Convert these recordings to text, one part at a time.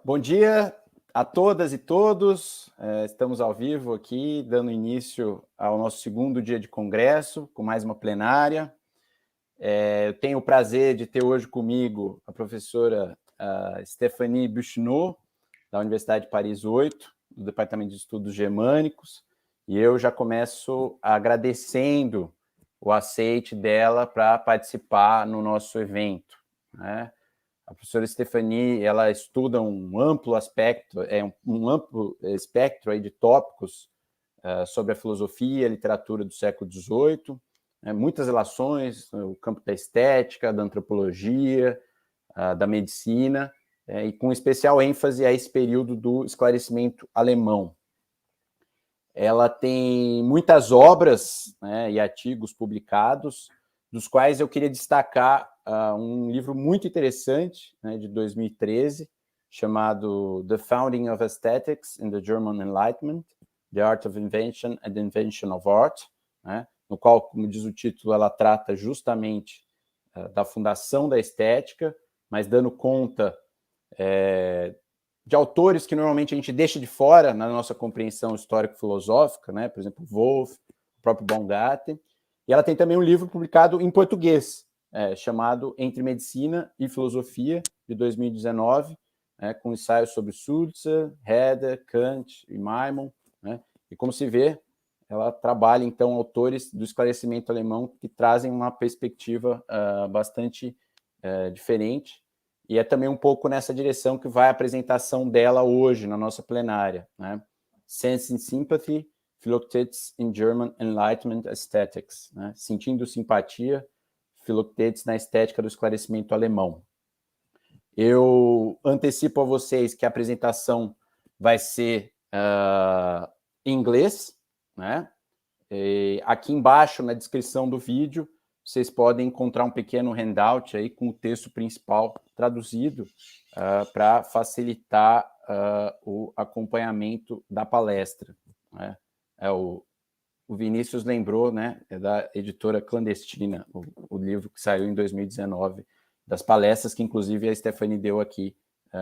Bom dia a todas e todos. Estamos ao vivo aqui, dando início ao nosso segundo dia de congresso, com mais uma plenária. Eu tenho o prazer de ter hoje comigo a professora Stefanie Buchenau, da Universidade de Paris 8, do Departamento de Estudos Germânicos, e eu já começo agradecendo o aceite dela para participar no nosso evento, né? A professora Stefanie, ela estuda um amplo aspecto, um amplo espectro aí de tópicos sobre a filosofia e a literatura do século XVIII, muitas relações no campo da estética, da antropologia, da medicina, e com especial ênfase a esse período do esclarecimento alemão. Ela tem muitas obras, né, e artigos publicados, dos quais eu queria destacar um livro muito interessante, né, de 2013, chamado The Founding of Aesthetics in the German Enlightenment, The Art of Invention and the Invention of Art, né, no qual, como diz o título, ela trata justamente da fundação da estética, mas dando conta de autores que normalmente a gente deixa de fora na nossa compreensão histórico-filosófica, né, por exemplo, Wolff, o próprio Baumgarten. E ela tem também um livro publicado em português, chamado Entre Medicina e Filosofia, de 2019, com ensaios sobre Sulzer, Herder, Kant e Maimon, né? E como se vê, ela trabalha, então, autores do esclarecimento alemão que trazem uma perspectiva bastante diferente, e é também um pouco nessa direção que vai a apresentação dela hoje, na nossa plenária, né? Sense and Sympathy, Philoctetes in German Enlightenment Aesthetics, né? Sentindo simpatia, Philoctetes na estética do esclarecimento alemão. Eu antecipo a vocês que a apresentação vai ser em inglês, né? E aqui embaixo, na descrição do vídeo, vocês podem encontrar um pequeno handout aí com o texto principal traduzido para facilitar o acompanhamento da palestra, né? O Vinícius lembrou, né, da editora Clandestina, o livro que saiu em 2019, das palestras que, inclusive, a Stefanie deu aqui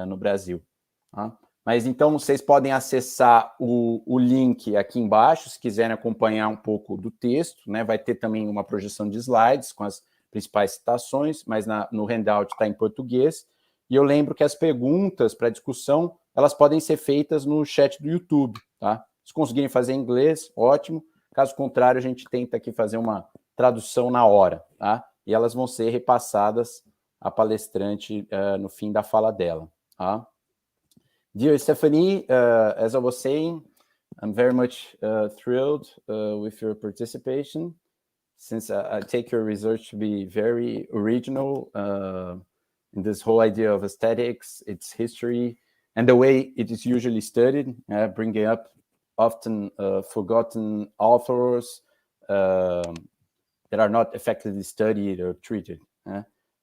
no Brasil. Tá? Mas, então, vocês podem acessar o link aqui embaixo, se quiserem acompanhar um pouco do texto, né? Vai ter também uma projeção de slides com as principais citações, mas no handout está em português. E eu lembro que as perguntas para discussão, elas podem ser feitas no chat do YouTube, tá? Se conseguirem fazer em inglês, ótimo. Caso contrário, a gente tenta aqui fazer uma tradução na hora, tá? E elas vão ser repassadas à palestrante no fim da fala dela, tá? Dear Stefanie, as I was saying, I'm very much thrilled with your participation, since I take your research to be very original in this whole idea of aesthetics, its history, and the way it is usually studied, bringing up often forgotten authors that are not effectively studied or treated.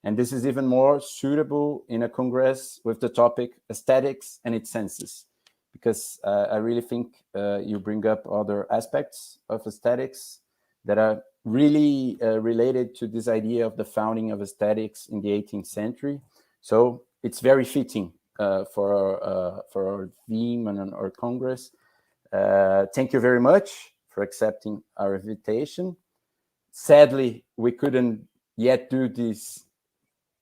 And this is even more suitable in a congress with the topic aesthetics and its senses, because I really think you bring up other aspects of aesthetics that are really related to this idea of the founding of aesthetics in the 18th century. So it's very fitting for our theme and our congress. Thank you very much for accepting our invitation. Sadly, we couldn't yet do this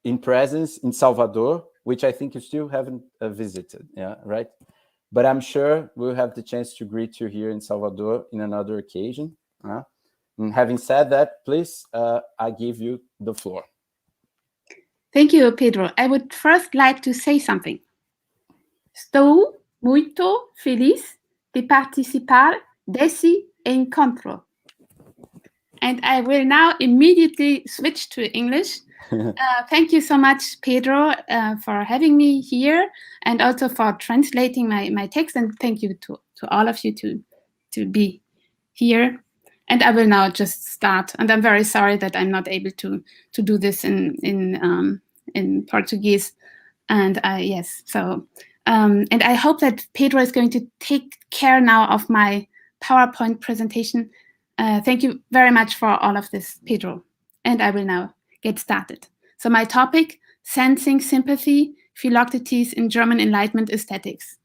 in presence in Salvador, which I think you still haven't visited, yeah, right? But I'm sure we'll have the chance to greet you here in Salvador in another occasion. And having said that, please, I give you the floor. Thank you, Pedro. I would first like to say something. Estou muito feliz de participar desse encontro. And I will now immediately switch to English. Thank you so much, Pedro, for having me here and also for translating my text. And thank you to all of you to be here. And I will now just start. And I'm very sorry that I'm not able to do this in Portuguese. And and I hope that Pedro is going to take care now of my PowerPoint presentation. Thank you very much for all of this, Pedro. And I will now get started. So my topic, Sensing Sympathy, Philoctetes in German Enlightenment aesthetics.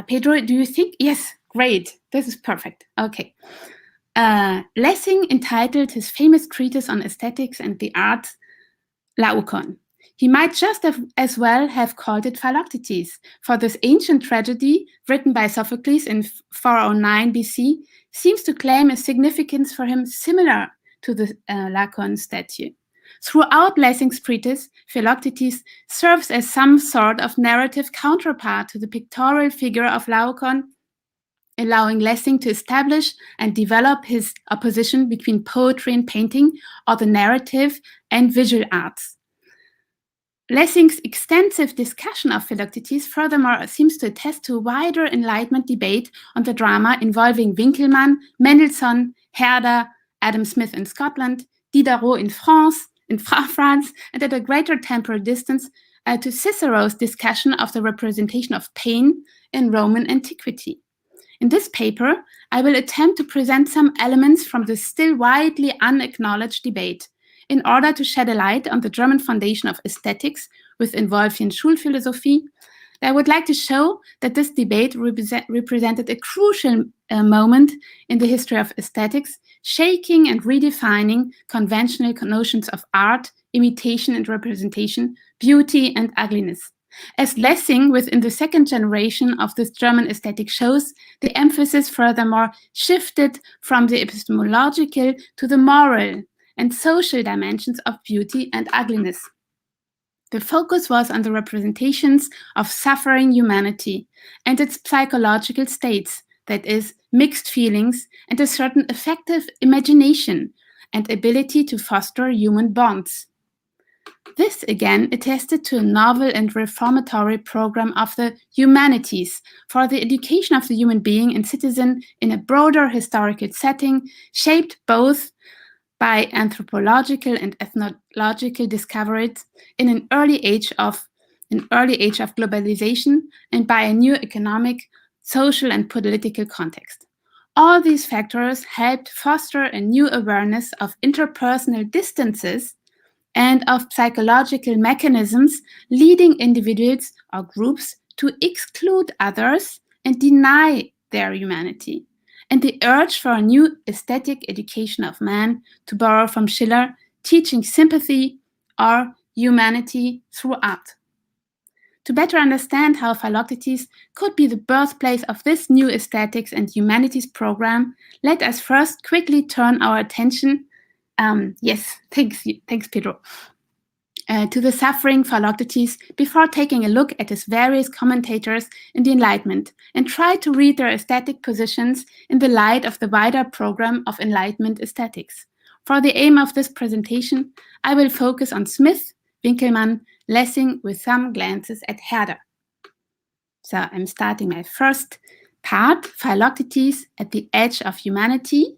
Pedro, do you think? Yes, great. This is perfect. Okay. Lessing entitled his famous treatise on aesthetics and the arts, Laocoon. He might just as well have called it Philoctetes, for this ancient tragedy, written by Sophocles in 409 BC, seems to claim a significance for him similar to the Laocoon statue. Throughout Lessing's treatise, Philoctetes serves as some sort of narrative counterpart to the pictorial figure of Laocoon, allowing Lessing to establish and develop his opposition between poetry and painting, or the narrative and visual arts. Lessing's extensive discussion of Philoctetes furthermore seems to attest to a wider Enlightenment debate on the drama involving Winckelmann, Mendelssohn, Herder, Adam Smith in Scotland, Diderot in France, and at a greater temporal distance to Cicero's discussion of the representation of pain in Roman antiquity. In this paper, I will attempt to present some elements from the still widely unacknowledged debate, in order to shed a light on the German foundation of aesthetics within Wolffian Schulphilosophie. I would like to show that this debate represented a crucial moment in the history of aesthetics, shaking and redefining conventional notions of art, imitation and representation, beauty and ugliness. As Lessing, within the second generation of this German aesthetic, shows, the emphasis furthermore shifted from the epistemological to the moral and social dimensions of beauty and ugliness. The focus was on the representations of suffering humanity and its psychological states, that is, mixed feelings and a certain effective imagination and ability to foster human bonds. This again attested to a novel and reformatory program of the humanities for the education of the human being and citizen in a broader historical setting, shaped both by anthropological and ethnological discoveries in an early age of globalization and by a new economic, social, and political context. All these factors helped foster a new awareness of interpersonal distances and of psychological mechanisms leading individuals or groups to exclude others and deny their humanity, and the urge for a new aesthetic education of man, to borrow from Schiller, teaching sympathy or humanity through art. To better understand how Philoctetes could be the birthplace of this new aesthetics and humanities program, let us first quickly turn our attention, thanks Pedro, to the suffering Philoctetes before taking a look at his various commentators in the Enlightenment and try to read their aesthetic positions in the light of the wider program of Enlightenment aesthetics. For the aim of this presentation, I will focus on Smith, Winckelmann, Lessing, with some glances at Herder. So I'm starting my first part, Philoctetes at the edge of humanity.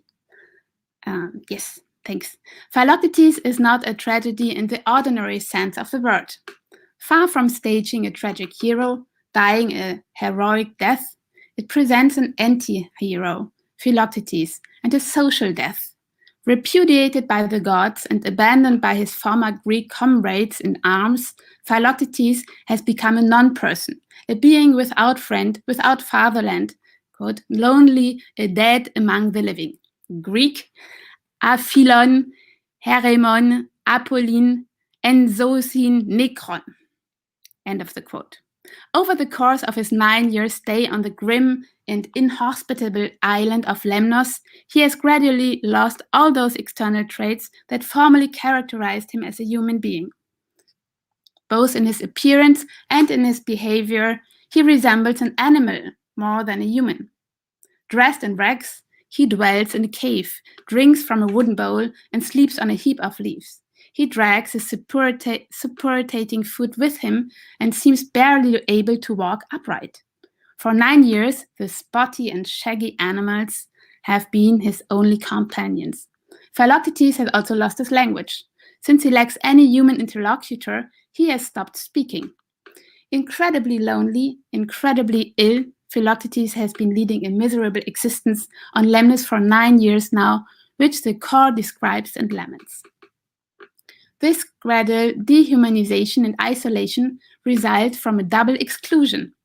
Thanks. Philoctetes is not a tragedy in the ordinary sense of the word. Far from staging a tragic hero, dying a heroic death, it presents an anti-hero, Philoctetes, and a social death. Repudiated by the gods and abandoned by his former Greek comrades in arms, Philoctetes has become a non-person, a being without friend, without fatherland, quote, lonely, a dead among the living. Greek, Aphilon, Heremon, Apollin, Enzosin, Nekron. End of the quote. Over the course of his 9-year stay on the grim and inhospitable island of Lemnos, he has gradually lost all those external traits that formerly characterized him as a human being. Both in his appearance and in his behavior, he resembles an animal more than a human. Dressed in rags, he dwells in a cave, drinks from a wooden bowl, and sleeps on a heap of leaves. He drags his suppurating foot with him and seems barely able to walk upright. For 9 years, the spotty and shaggy animals have been his only companions. Philoctetes has also lost his language. Since he lacks any human interlocutor, he has stopped speaking. Incredibly lonely, incredibly ill, Philoctetes has been leading a miserable existence on Lemnos for 9 years now, which the core describes and laments. This gradual dehumanization and isolation result from a double exclusion.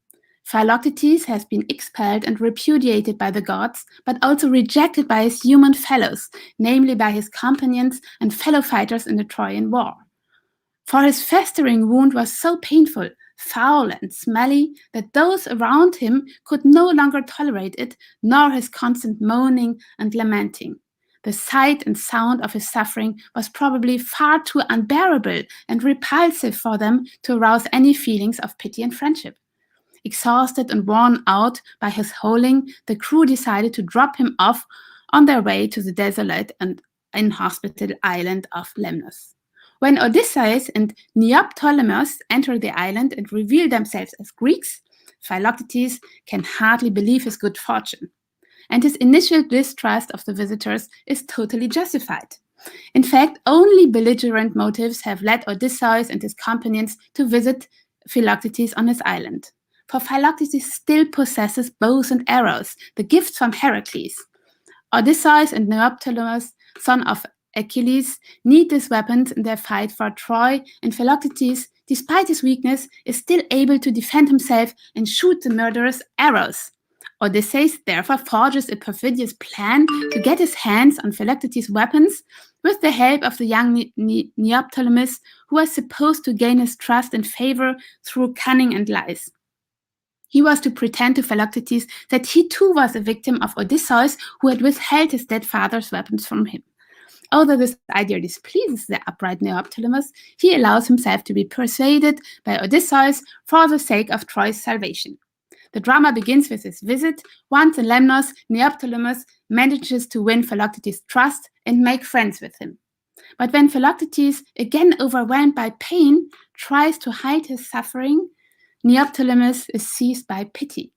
Philoctetes has been expelled and repudiated by the gods, but also rejected by his human fellows, namely by his companions and fellow fighters in the Trojan War. For his festering wound was so painful, foul and smelly, that those around him could no longer tolerate it, nor his constant moaning and lamenting. The sight and sound of his suffering was probably far too unbearable and repulsive for them to arouse any feelings of pity and friendship. Exhausted and worn out by his howling, the crew decided to drop him off on their way to the desolate and inhospitable island of Lemnos. When Odysseus and Neoptolemus enter the island and reveal themselves as Greeks, Philoctetes can hardly believe his good fortune, and his initial distrust of the visitors is totally justified. In fact, only belligerent motives have led Odysseus and his companions to visit Philoctetes on his island. For Philoctetes still possesses bows and arrows, the gifts from Heracles. Odysseus and Neoptolemus, son of Achilles, need these weapons in their fight for Troy, and Philoctetes, despite his weakness, is still able to defend himself and shoot the murderous arrows. Odysseus therefore forges a perfidious plan to get his hands on Philoctetes' weapons with the help of the young Neoptolemus, who was supposed to gain his trust and favor through cunning and lies. He was to pretend to Philoctetes that he too was a victim of Odysseus, who had withheld his dead father's weapons from him. Although this idea displeases the upright Neoptolemus, he allows himself to be persuaded by Odysseus for the sake of Troy's salvation. The drama begins with his visit. Once in Lemnos, Neoptolemus manages to win Philoctetes' trust and make friends with him. But when Philoctetes, again overwhelmed by pain, tries to hide his suffering, Neoptolemus is seized by pity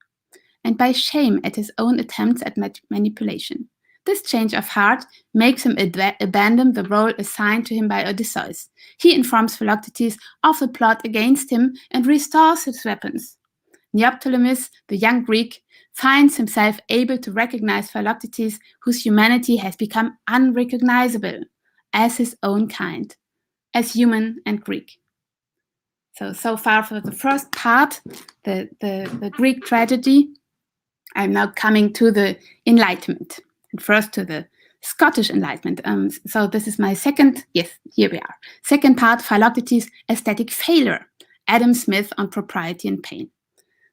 and by shame at his own attempts at manipulation. This change of heart makes him abandon the role assigned to him by Odysseus. He informs Philoctetes of the plot against him and restores his weapons. Neoptolemus, the young Greek, finds himself able to recognize Philoctetes, whose humanity has become unrecognizable, as his own kind, as human and Greek. So far for the first part, the Greek tragedy. I'm now coming to the Enlightenment. First to the Scottish Enlightenment. So this is my second, yes, here we are. Second part, Philoctetes' aesthetic failure, Adam Smith on propriety and pain.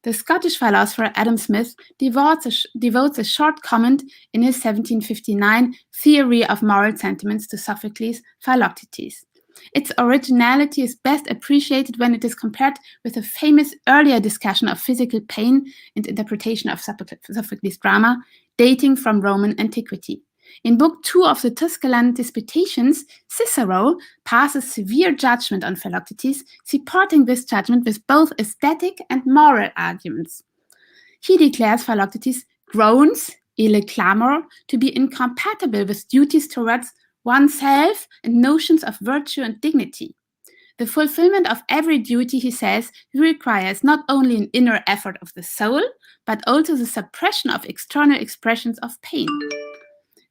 The Scottish philosopher Adam Smith devotes a short comment in his 1759 Theory of Moral Sentiments to Sophocles' Philoctetes. Its originality is best appreciated when it is compared with a famous earlier discussion of physical pain and interpretation of Sophocles' drama, dating from Roman antiquity. In Book 2 of the Tusculan Disputations, Cicero passes severe judgment on Philoctetes, supporting this judgment with both aesthetic and moral arguments. He declares Philoctetes' groans, ille clamor, to be incompatible with duties towards oneself and notions of virtue and dignity. The fulfillment of every duty, he says, requires not only an inner effort of the soul, but also the suppression of external expressions of pain.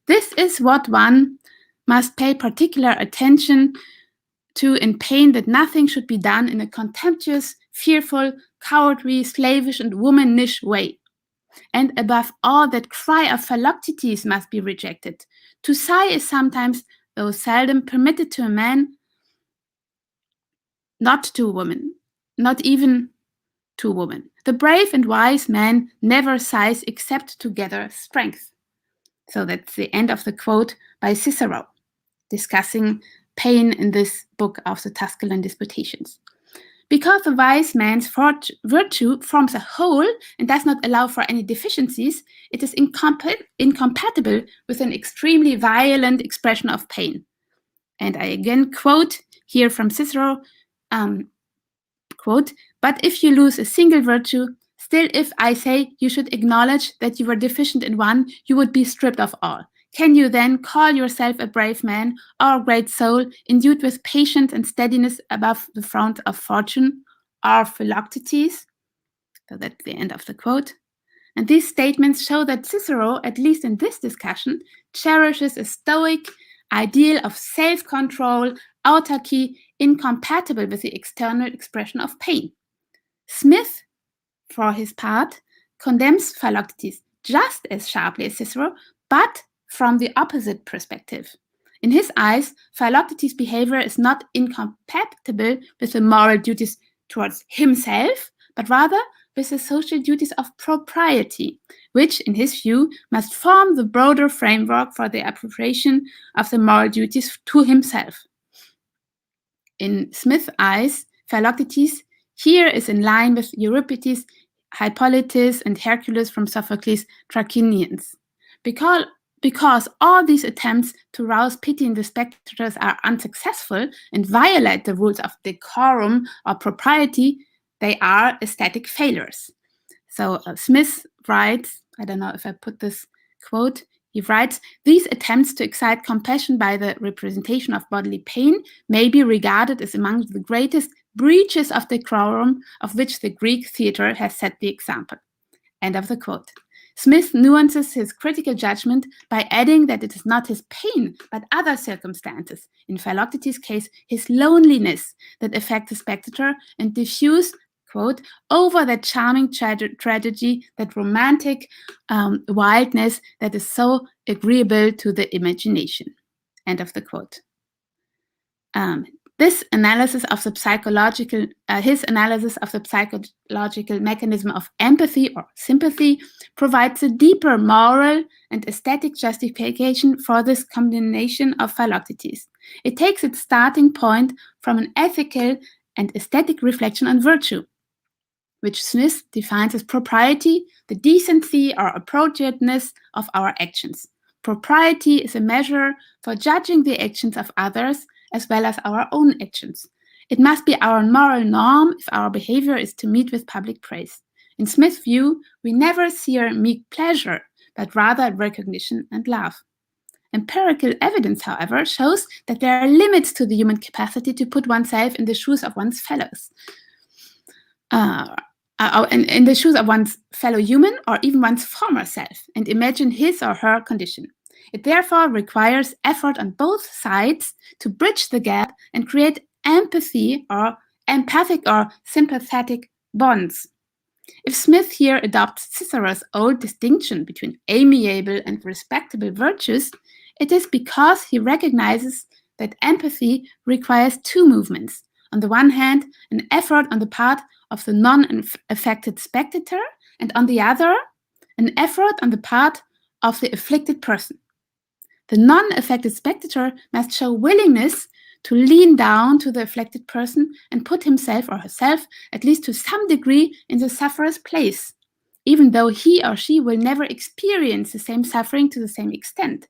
This is what one must pay particular attention to in pain, that nothing should be done in a contemptuous, fearful, cowardly, slavish, and womanish way. And above all, that cry of Philoctetes must be rejected. To sigh is sometimes, though seldom, permitted to a man, not to a woman, not even to a woman. The brave and wise man never sighs except to gather strength. So that's the end of the quote by Cicero, discussing pain in this book of the Tusculan Disputations. Because the wise man's virtue forms a whole and does not allow for any deficiencies, it is incompatible with an extremely violent expression of pain. And I again quote here from Cicero, quote, "But if you lose a single virtue, still if I say you should acknowledge that you were deficient in one, you would be stripped of all. Can you then call yourself a brave man or a great soul, endued with patience and steadiness above the front of fortune, or Philoctetes?" So that's the end of the quote. And these statements show that Cicero, at least in this discussion, cherishes a stoic ideal of self-control, autarky incompatible with the external expression of pain. Smith, for his part, condemns Philoctetes just as sharply as Cicero, but from the opposite perspective. In his eyes, Philoctetes' behavior is not incompatible with the moral duties towards himself, but rather with the social duties of propriety, which, in his view, must form the broader framework for the appropriation of the moral duties to himself. In Smith's eyes, Philoctetes here is in line with Euripides, Hippolytus, and Hercules from Sophocles' Trachinians. Because all these attempts to rouse pity in the spectators are unsuccessful and violate the rules of decorum or propriety, they are aesthetic failures. So Smith writes, I don't know if I put this quote, he writes, these attempts to excite compassion by the representation of bodily pain may be regarded as among the greatest breaches of decorum of which the Greek theater has set the example. End of the quote. Smith nuances his critical judgment by adding that it is not his pain, but other circumstances, in Philoctetes' case, his loneliness, that affect the spectator and diffuse, quote, over that charming tragedy, that romantic wildness that is so agreeable to the imagination. End of the quote. His analysis of the psychological mechanism of empathy or sympathy provides a deeper moral and aesthetic justification for this combination of Philoctetes. It takes its starting point from an ethical and aesthetic reflection on virtue, which Smith defines as propriety, the decency or appropriateness of our actions. Propriety is a measure for judging the actions of others as well as our own actions. It must be our moral norm if our behavior is to meet with public praise. In Smith's view, we never seek meek pleasure, but rather recognition and love. Empirical evidence, however, shows that there are limits to the human capacity to put oneself in the shoes of one's fellows. In the shoes of one's fellow human or even one's former self, and imagine his or her condition. It therefore requires effort on both sides to bridge the gap and create empathic or sympathetic bonds. If Smith here adopts Cicero's old distinction between amiable and respectable virtues, it is because he recognizes that empathy requires two movements. On the one hand, an effort on the part of the non-affected spectator, and on the other, an effort on the part of the afflicted person. The non-affected spectator must show willingness to lean down to the afflicted person and put himself or herself, at least to some degree, in the sufferer's place, even though he or she will never experience the same suffering to the same extent.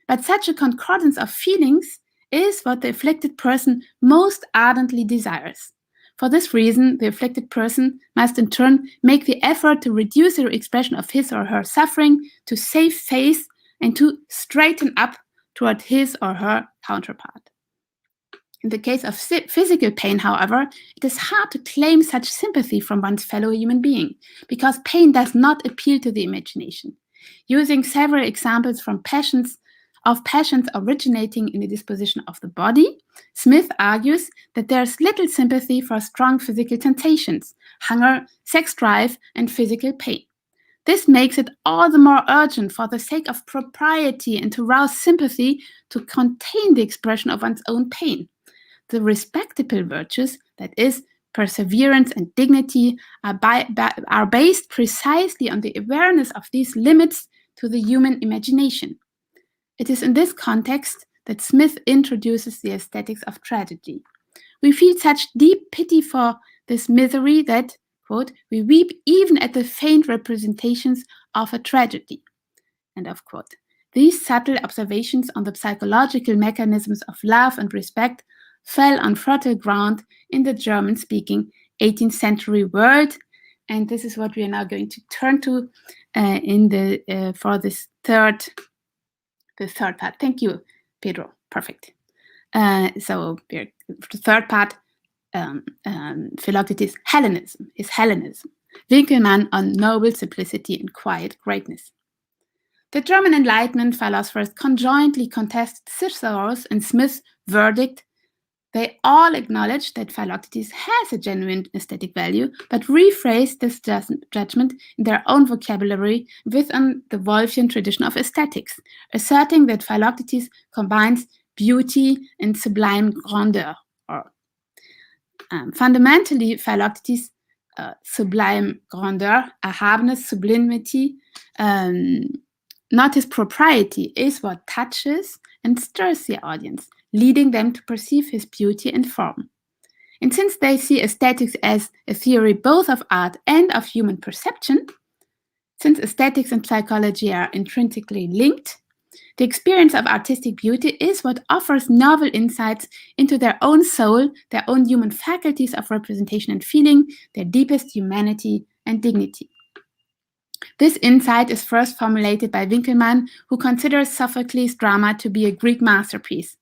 But such a concordance of feelings is what the afflicted person most ardently desires. For this reason, the afflicted person must in turn make the effort to reduce the expression of his or her suffering, to save face, and to straighten up toward his or her counterpart. In the case of physical pain, however, it is hard to claim such sympathy from one's fellow human being, because pain does not appeal to the imagination. Using several examples from passions originating in the disposition of the body, Smith argues that there is little sympathy for strong physical temptations, hunger, sex drive, and physical pain. This makes it all the more urgent for the sake of propriety and to rouse sympathy to contain the expression of one's own pain. The respectable virtues, that is, perseverance and dignity, are based precisely on the awareness of these limits to the human imagination. It is in this context that Smith introduces the aesthetics of tragedy. We feel such deep pity for this misery that, quote, we weep even at the faint representations of a tragedy, end of quote. These subtle observations on the psychological mechanisms of love and respect fell on fertile ground in the German-speaking 18th century world, and this is what we are now going to turn to for this third part. Thank you, Pedro. Perfect. So the third part, Philoctetes' Hellenism, his Hellenism, Winkelmann on noble simplicity and quiet greatness. The German Enlightenment philosophers conjointly contested Cicero's and Smith's verdict They all acknowledge that Philoctetes has a genuine aesthetic value, but rephrase this judgment in their own vocabulary within the Wolffian tradition of aesthetics, asserting that Philoctetes combines beauty and sublime grandeur. Fundamentally, Philoctetes' sublime grandeur, erhabenes, sublimity, not his propriety, is what touches and stirs the audience, leading them to perceive his beauty and form. And since they see aesthetics as a theory both of art and of human perception, since aesthetics and psychology are intrinsically linked, the experience of artistic beauty is what offers novel insights into their own soul, their own human faculties of representation and feeling, their deepest humanity and dignity. This insight is first formulated by Winckelmann, who considers Sophocles' drama to be a Greek masterpiece.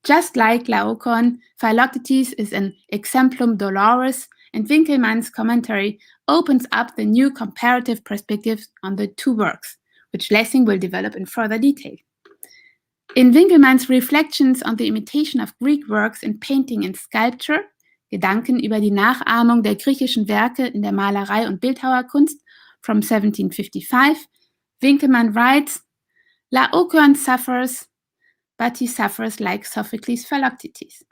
Just like Laocoon, Philoctetes is an exemplum doloris, and Winckelmann's commentary opens up the new comparative perspectives on the two works, which Lessing will develop in further detail. In Winckelmanns Reflections on the Imitation of Greek Works in Painting and Sculpture, Gedanken über die Nachahmung der griechischen Werke in der Malerei und Bildhauerkunst from 1755, Winckelmann writes, Laocoon suffers, but he suffers like Sophocles' Philoctetes.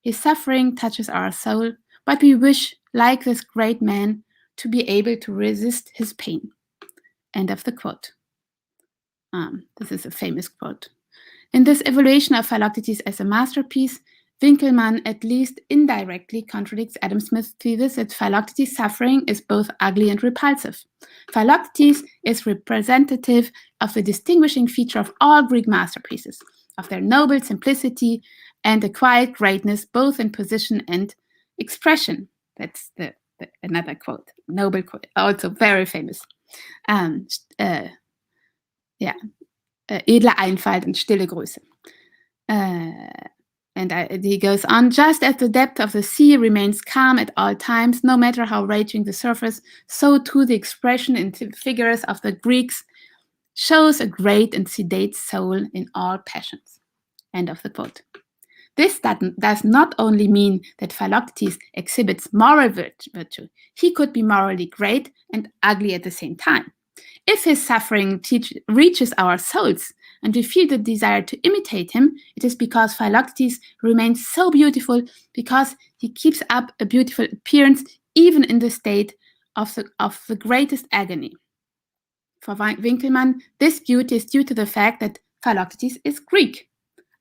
His suffering touches our soul, but we wish, like this great man, to be able to resist his pain. End of the quote. This is a famous quote. In this evaluation of Philoctetes as a masterpiece, Winckelmann at least indirectly contradicts Adam Smith's thesis that Philoctetes' suffering is both ugly and repulsive. Philoctetes is representative of the distinguishing feature of all Greek masterpieces, of their noble simplicity and a quiet greatness, both in position and expression. That's another quote, noble quote, also very famous. Edle Einfalt und stille Größe. And he goes on, just as the depth of the sea remains calm at all times, no matter how raging the surface, so too the expression in the figures of the Greeks shows a great and sedate soul in all passions. End of the quote. This does not only mean that Philoctetes exhibits moral virtue. He could be morally great and ugly at the same time. If his suffering reaches our souls and we feel the desire to imitate him, it is because Philoctetes remains so beautiful, because he keeps up a beautiful appearance even in the state of the greatest agony. For Winckelmann, this beauty is due to the fact that Philoctetes is Greek.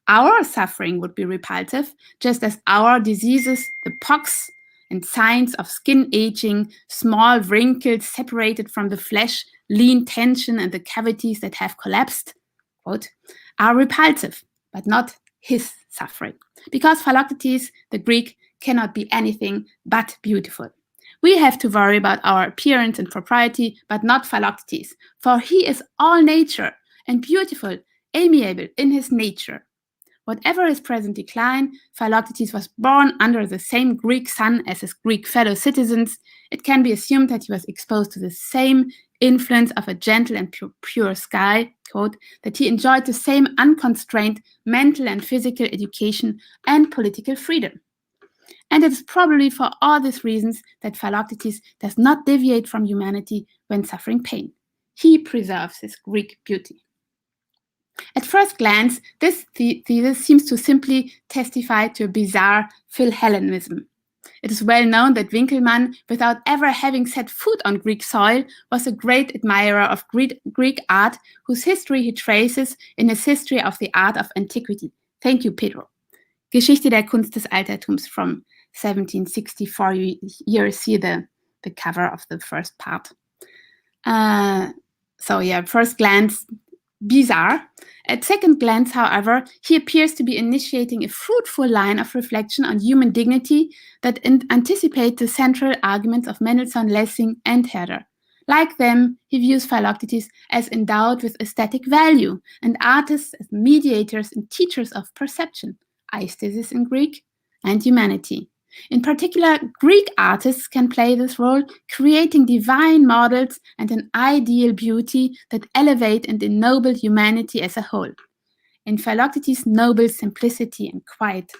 Our suffering would be repulsive, just as our diseases, the pox and signs of skin aging, small wrinkles separated from the flesh, lean tension, and the cavities that have collapsed, quote, are repulsive, but not his suffering. Because Philoctetes, the Greek, cannot be anything but beautiful. We have to worry about our appearance and propriety, but not Philoctetes, for he is all nature and beautiful, amiable in his nature. Whatever his present decline, Philoctetes was born under the same Greek sun as his Greek fellow citizens. It can be assumed that he was exposed to the same influence of a gentle and pure sky, quote, that he enjoyed the same unconstrained mental and physical education and political freedom. And it is probably for all these reasons that Philoctetes does not deviate from humanity when suffering pain. He preserves his Greek beauty. At first glance, this thesis seems to simply testify to a bizarre Philhellenism. It is well known that Winckelmann, without ever having set foot on Greek soil, was a great admirer of Greek art, whose history he traces in his History of the Art of Antiquity. Thank you, Pedro. Geschichte der Kunst des Altertums from 1764. You see the cover of the first part. First glance, bizarre. At second glance, however, he appears to be initiating a fruitful line of reflection on human dignity that anticipates the central arguments of Mendelssohn, Lessing, and Herder. Like them, he views Philoctetes as endowed with aesthetic value, and artists as mediators and teachers of perception, aesthesis in Greek, and humanity. In particular, Greek artists can play this role, creating divine models and an ideal beauty that elevate and ennoble humanity as a whole. In Philoctetes' noble simplicity and quiet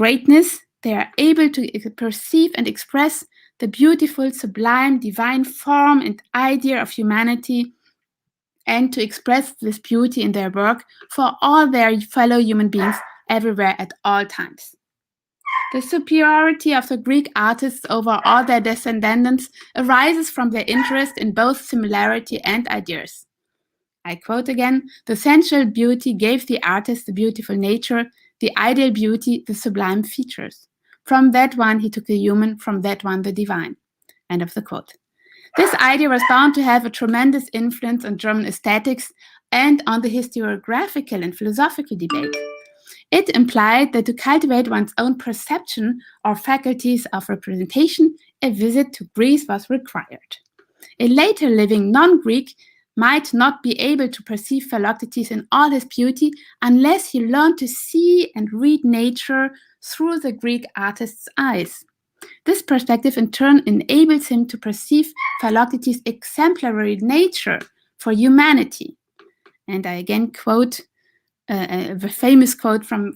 greatness, they are able to perceive and express the beautiful, sublime, divine form and idea of humanity, and to express this beauty in their work for all their fellow human beings everywhere at all times. The superiority of the Greek artists over all their descendants arises from their interest in both similarity and ideas. I quote again, "The sensual beauty gave the artist the beautiful nature, the ideal beauty the sublime features. From that one he took the human, from that one the divine." End of the quote. This idea was bound to have a tremendous influence on German aesthetics and on the historiographical and philosophical debate. It implied that to cultivate one's own perception or faculties of representation, a visit to Greece was required. A later living non-Greek might not be able to perceive Philoctetes in all his beauty unless he learned to see and read nature through the Greek artist's eyes. This perspective in turn enables him to perceive Philoctetes' exemplary nature for humanity. And I again quote the famous quote from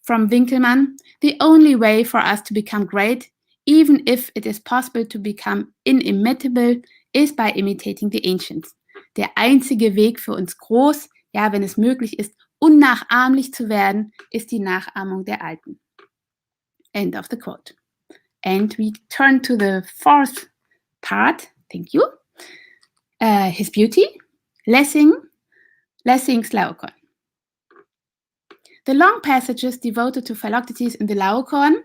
Winkelmann, "The only way for us to become great, even if it is possible to become inimitable, is by imitating the ancients. Der einzige Weg für uns groß, ja, wenn es möglich ist, unnachahmlich zu werden, ist die Nachahmung der Alten." End of the quote. And we turn to the fourth part. Thank you. His beauty, Lessing's Laocoon. The long passages devoted to Philoctetes in the Laocoon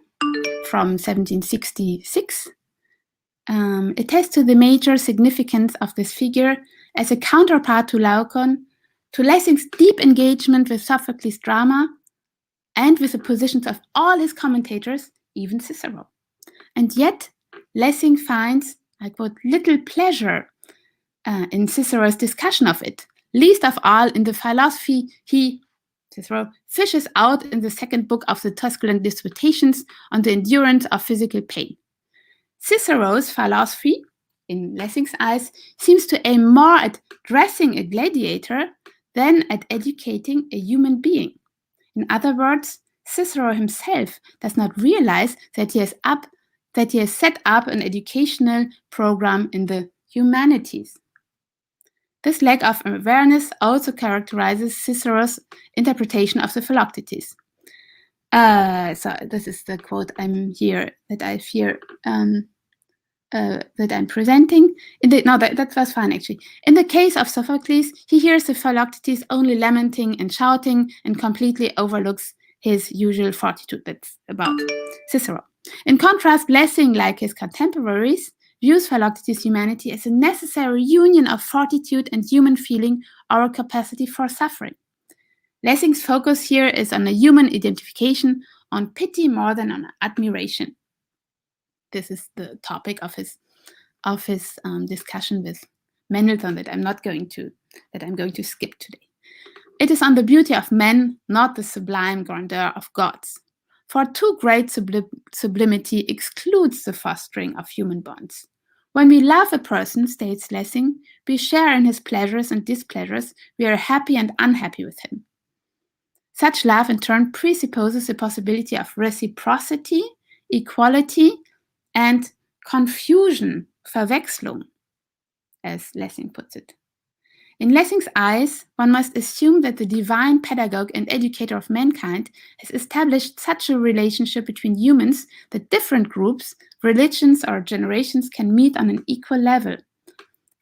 from 1766 attest to the major significance of this figure as a counterpart to Laocoon, to Lessing's deep engagement with Sophocles' drama, and with the positions of all his commentators, even Cicero. And yet, Lessing finds, I quote, little pleasure in Cicero's discussion of it, least of all in the philosophy Cicero fishes out in the second book of the Tusculan Disputations on the endurance of physical pain. Cicero's philosophy, in Lessing's eyes, seems to aim more at dressing a gladiator than at educating a human being. In other words, Cicero himself does not realize that he has set up an educational program in the humanities. This lack of awareness also characterizes Cicero's interpretation of the Philoctetes. So this is the quote that I'm presenting. That was fine actually. In the case of Sophocles, he hears the Philoctetes only lamenting and shouting and completely overlooks his usual fortitude. That's about Cicero. In contrast, Lessing, like his contemporaries, views Philoctetes' humanity as a necessary union of fortitude and human feeling or a capacity for suffering. Lessing's focus here is on a human identification, on pity more than on admiration. This is the topic of his discussion with Mendelssohn that I'm going to skip today. It is on the beauty of men, not the sublime grandeur of gods. For too great sublimity excludes the fostering of human bonds. When we love a person, states Lessing, we share in his pleasures and displeasures, we are happy and unhappy with him. Such love in turn presupposes the possibility of reciprocity, equality, and confusion, Verwechslung, as Lessing puts it. In Lessing's eyes, one must assume that the divine pedagogue and educator of mankind has established such a relationship between humans that different groups, religions, or generations can meet on an equal level.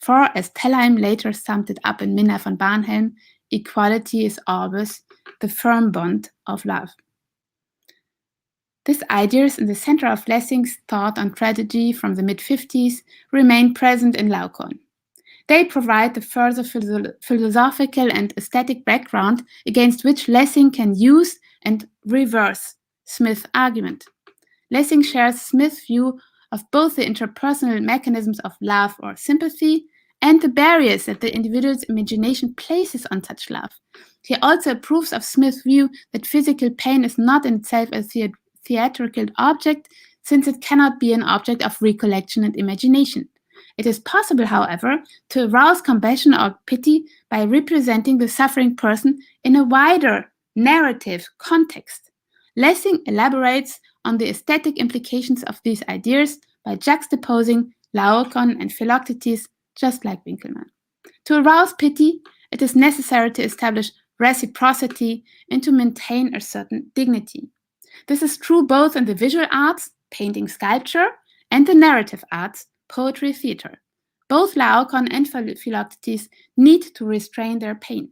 For, as Tellheim later summed it up in Minna von Barnhelm, equality is always the firm bond of love. These ideas in the center of Lessing's thought on tragedy from the mid-50s remain present in Laocoon. They provide the further philosophical and aesthetic background against which Lessing can use and reverse Smith's argument. Lessing shares Smith's view of both the interpersonal mechanisms of love or sympathy and the barriers that the individual's imagination places on such love. He also approves of Smith's view that physical pain is not in itself a theatrical object, since it cannot be an object of recollection and imagination. It is possible, however, to arouse compassion or pity by representing the suffering person in a wider narrative context. Lessing elaborates on the aesthetic implications of these ideas by juxtaposing Laocoon and Philoctetes, just like Winckelmann. To arouse pity, it is necessary to establish reciprocity and to maintain a certain dignity. This is true both in the visual arts, painting, sculpture, and the narrative arts, poetry, theater. Both Laocoon and Philoctetes need to restrain their pain.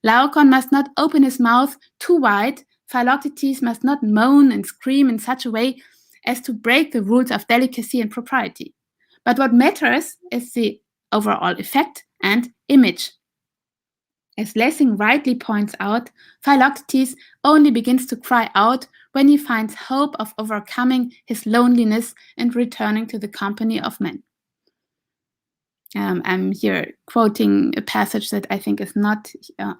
Laocoon must not open his mouth too wide, Philoctetes must not moan and scream in such a way as to break the rules of delicacy and propriety. But what matters is the overall effect and image. As Lessing rightly points out, Philoctetes only begins to cry out when he finds hope of overcoming his loneliness and returning to the company of men. I'm here quoting a passage that I think is not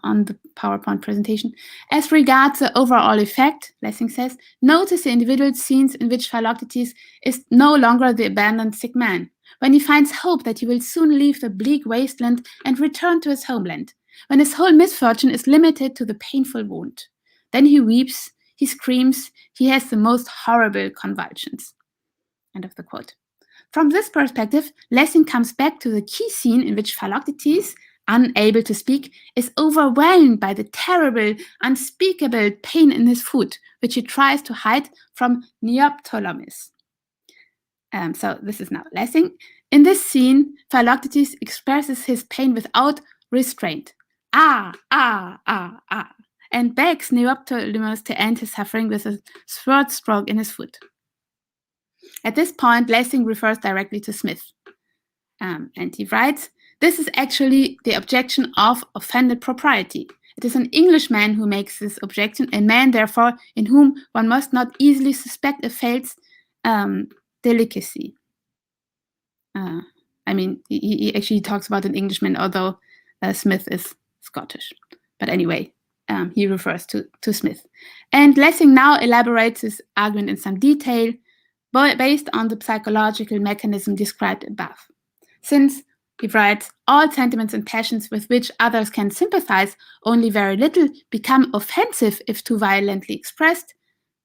on the PowerPoint presentation. As regards the overall effect, Lessing says, notice the individual scenes in which Philoctetes is no longer the abandoned sick man, when he finds hope that he will soon leave the bleak wasteland and return to his homeland, when his whole misfortune is limited to the painful wound. Then he weeps, he screams, he has the most horrible convulsions. End of the quote. From this perspective, Lessing comes back to the key scene in which Philoctetes, unable to speak, is overwhelmed by the terrible, unspeakable pain in his foot, which he tries to hide from Neoptolemus. So this is now Lessing. In this scene, Philoctetes expresses his pain without restraint. Ah, ah, ah, ah, and begs Neoptolemus to end his suffering with a sword stroke in his foot. At this point, Lessing refers directly to Smith. And he writes, this is actually the objection of offended propriety. It is an Englishman who makes this objection, a man, therefore, in whom one must not easily suspect a false delicacy. He actually talks about an Englishman, although Smith is Scottish. But anyway, he refers to Smith. And Lessing now elaborates his argument in some detail, based on the psychological mechanism described above. Since, he writes, all sentiments and passions with which others can sympathize only very little become offensive if too violently expressed,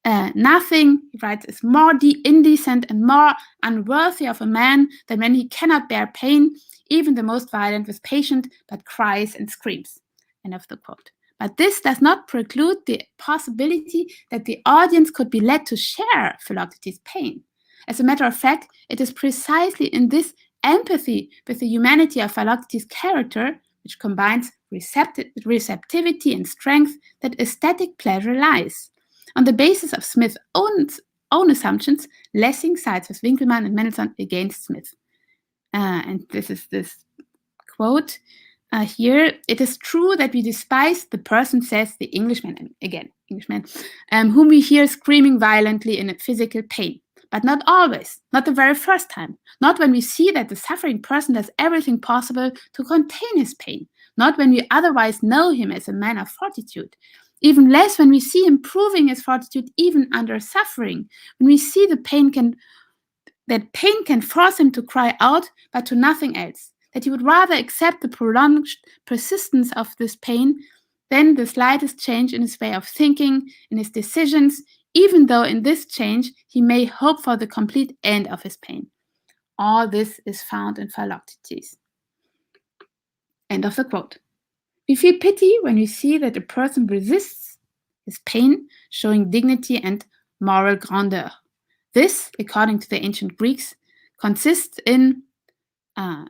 nothing, he writes, is more indecent and more unworthy of a man than when he cannot bear pain, even the most violent with patient, but cries and screams. End of the quote. But this does not preclude the possibility that the audience could be led to share Philoctetes' pain. As a matter of fact, it is precisely in this empathy with the humanity of Philoctetes' character, which combines receptivity and strength, that aesthetic pleasure lies. On the basis of Smith's own assumptions, Lessing sides with Winckelmann and Mendelssohn against Smith. And this is this quote. Here, it is true that we despise the person, says the Englishman, whom we hear screaming violently in physical pain. But not always, not the very first time, not when we see that the suffering person does everything possible to contain his pain, not when we otherwise know him as a man of fortitude, even less when we see him proving his fortitude even under suffering, when we see that pain can force him to cry out, but to nothing else, that he would rather accept the prolonged persistence of this pain than the slightest change in his way of thinking, in his decisions, even though in this change he may hope for the complete end of his pain. All this is found in Philoctetes. End of the quote. We feel pity when we see that a person resists his pain, showing dignity and moral grandeur. This, according to the ancient Greeks, consists in a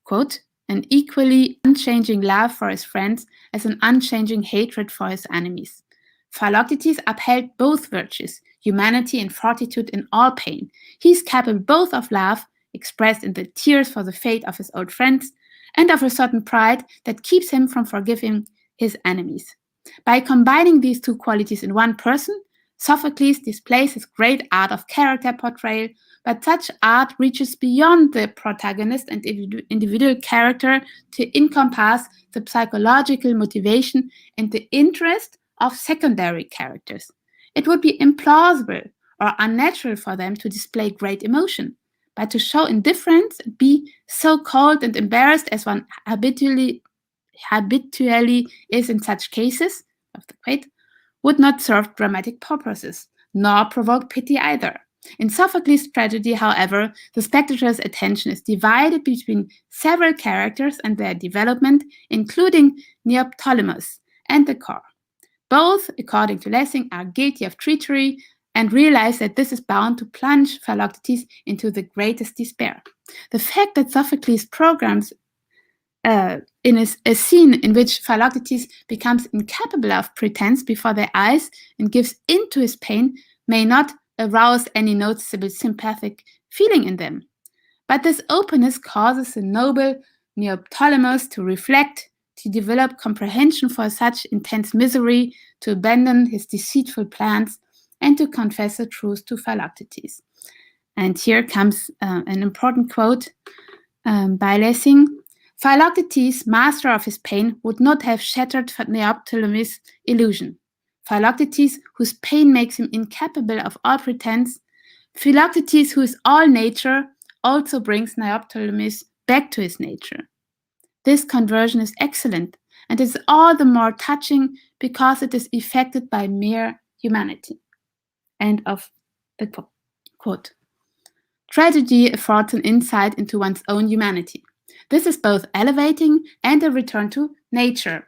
quote, an equally unchanging love for his friends as an unchanging hatred for his enemies. Philoctetes upheld both virtues, humanity and fortitude in all pain. He is capable both of love, expressed in the tears for the fate of his old friends, and of a certain pride that keeps him from forgiving his enemies. By combining these two qualities in one person, Sophocles displays his great art of character portrayal, but such art reaches beyond the protagonist and individual character to encompass the psychological motivation and the interest of secondary characters. It would be implausible or unnatural for them to display great emotion, but to show indifference and be so cold and embarrassed as one habitually is in such cases, of the quote, would not serve dramatic purposes, nor provoke pity either. In Sophocles' tragedy, however, the spectator's attention is divided between several characters and their development, including Neoptolemus and the car. Both, according to Lessing, are guilty of treachery and realize that this is bound to plunge Philoctetes into the greatest despair. The fact that Sophocles programs in a scene in which Philoctetes becomes incapable of pretense before their eyes and gives in to his pain may not arouse any noticeable sympathetic feeling in them. But this openness causes the noble Neoptolemus to reflect, to develop comprehension for such intense misery, to abandon his deceitful plans, and to confess the truth to Philoctetes. And here comes an important quote by Lessing. Philoctetes, master of his pain, would not have shattered Neoptolemus' illusion. Philoctetes, whose pain makes him incapable of all pretense, Philoctetes, who is all nature, also brings Neoptolemus back to his nature. This conversion is excellent, and is all the more touching because it is effected by mere humanity. End of the quote. Tragedy affords an insight into one's own humanity. This is both elevating and a return to nature.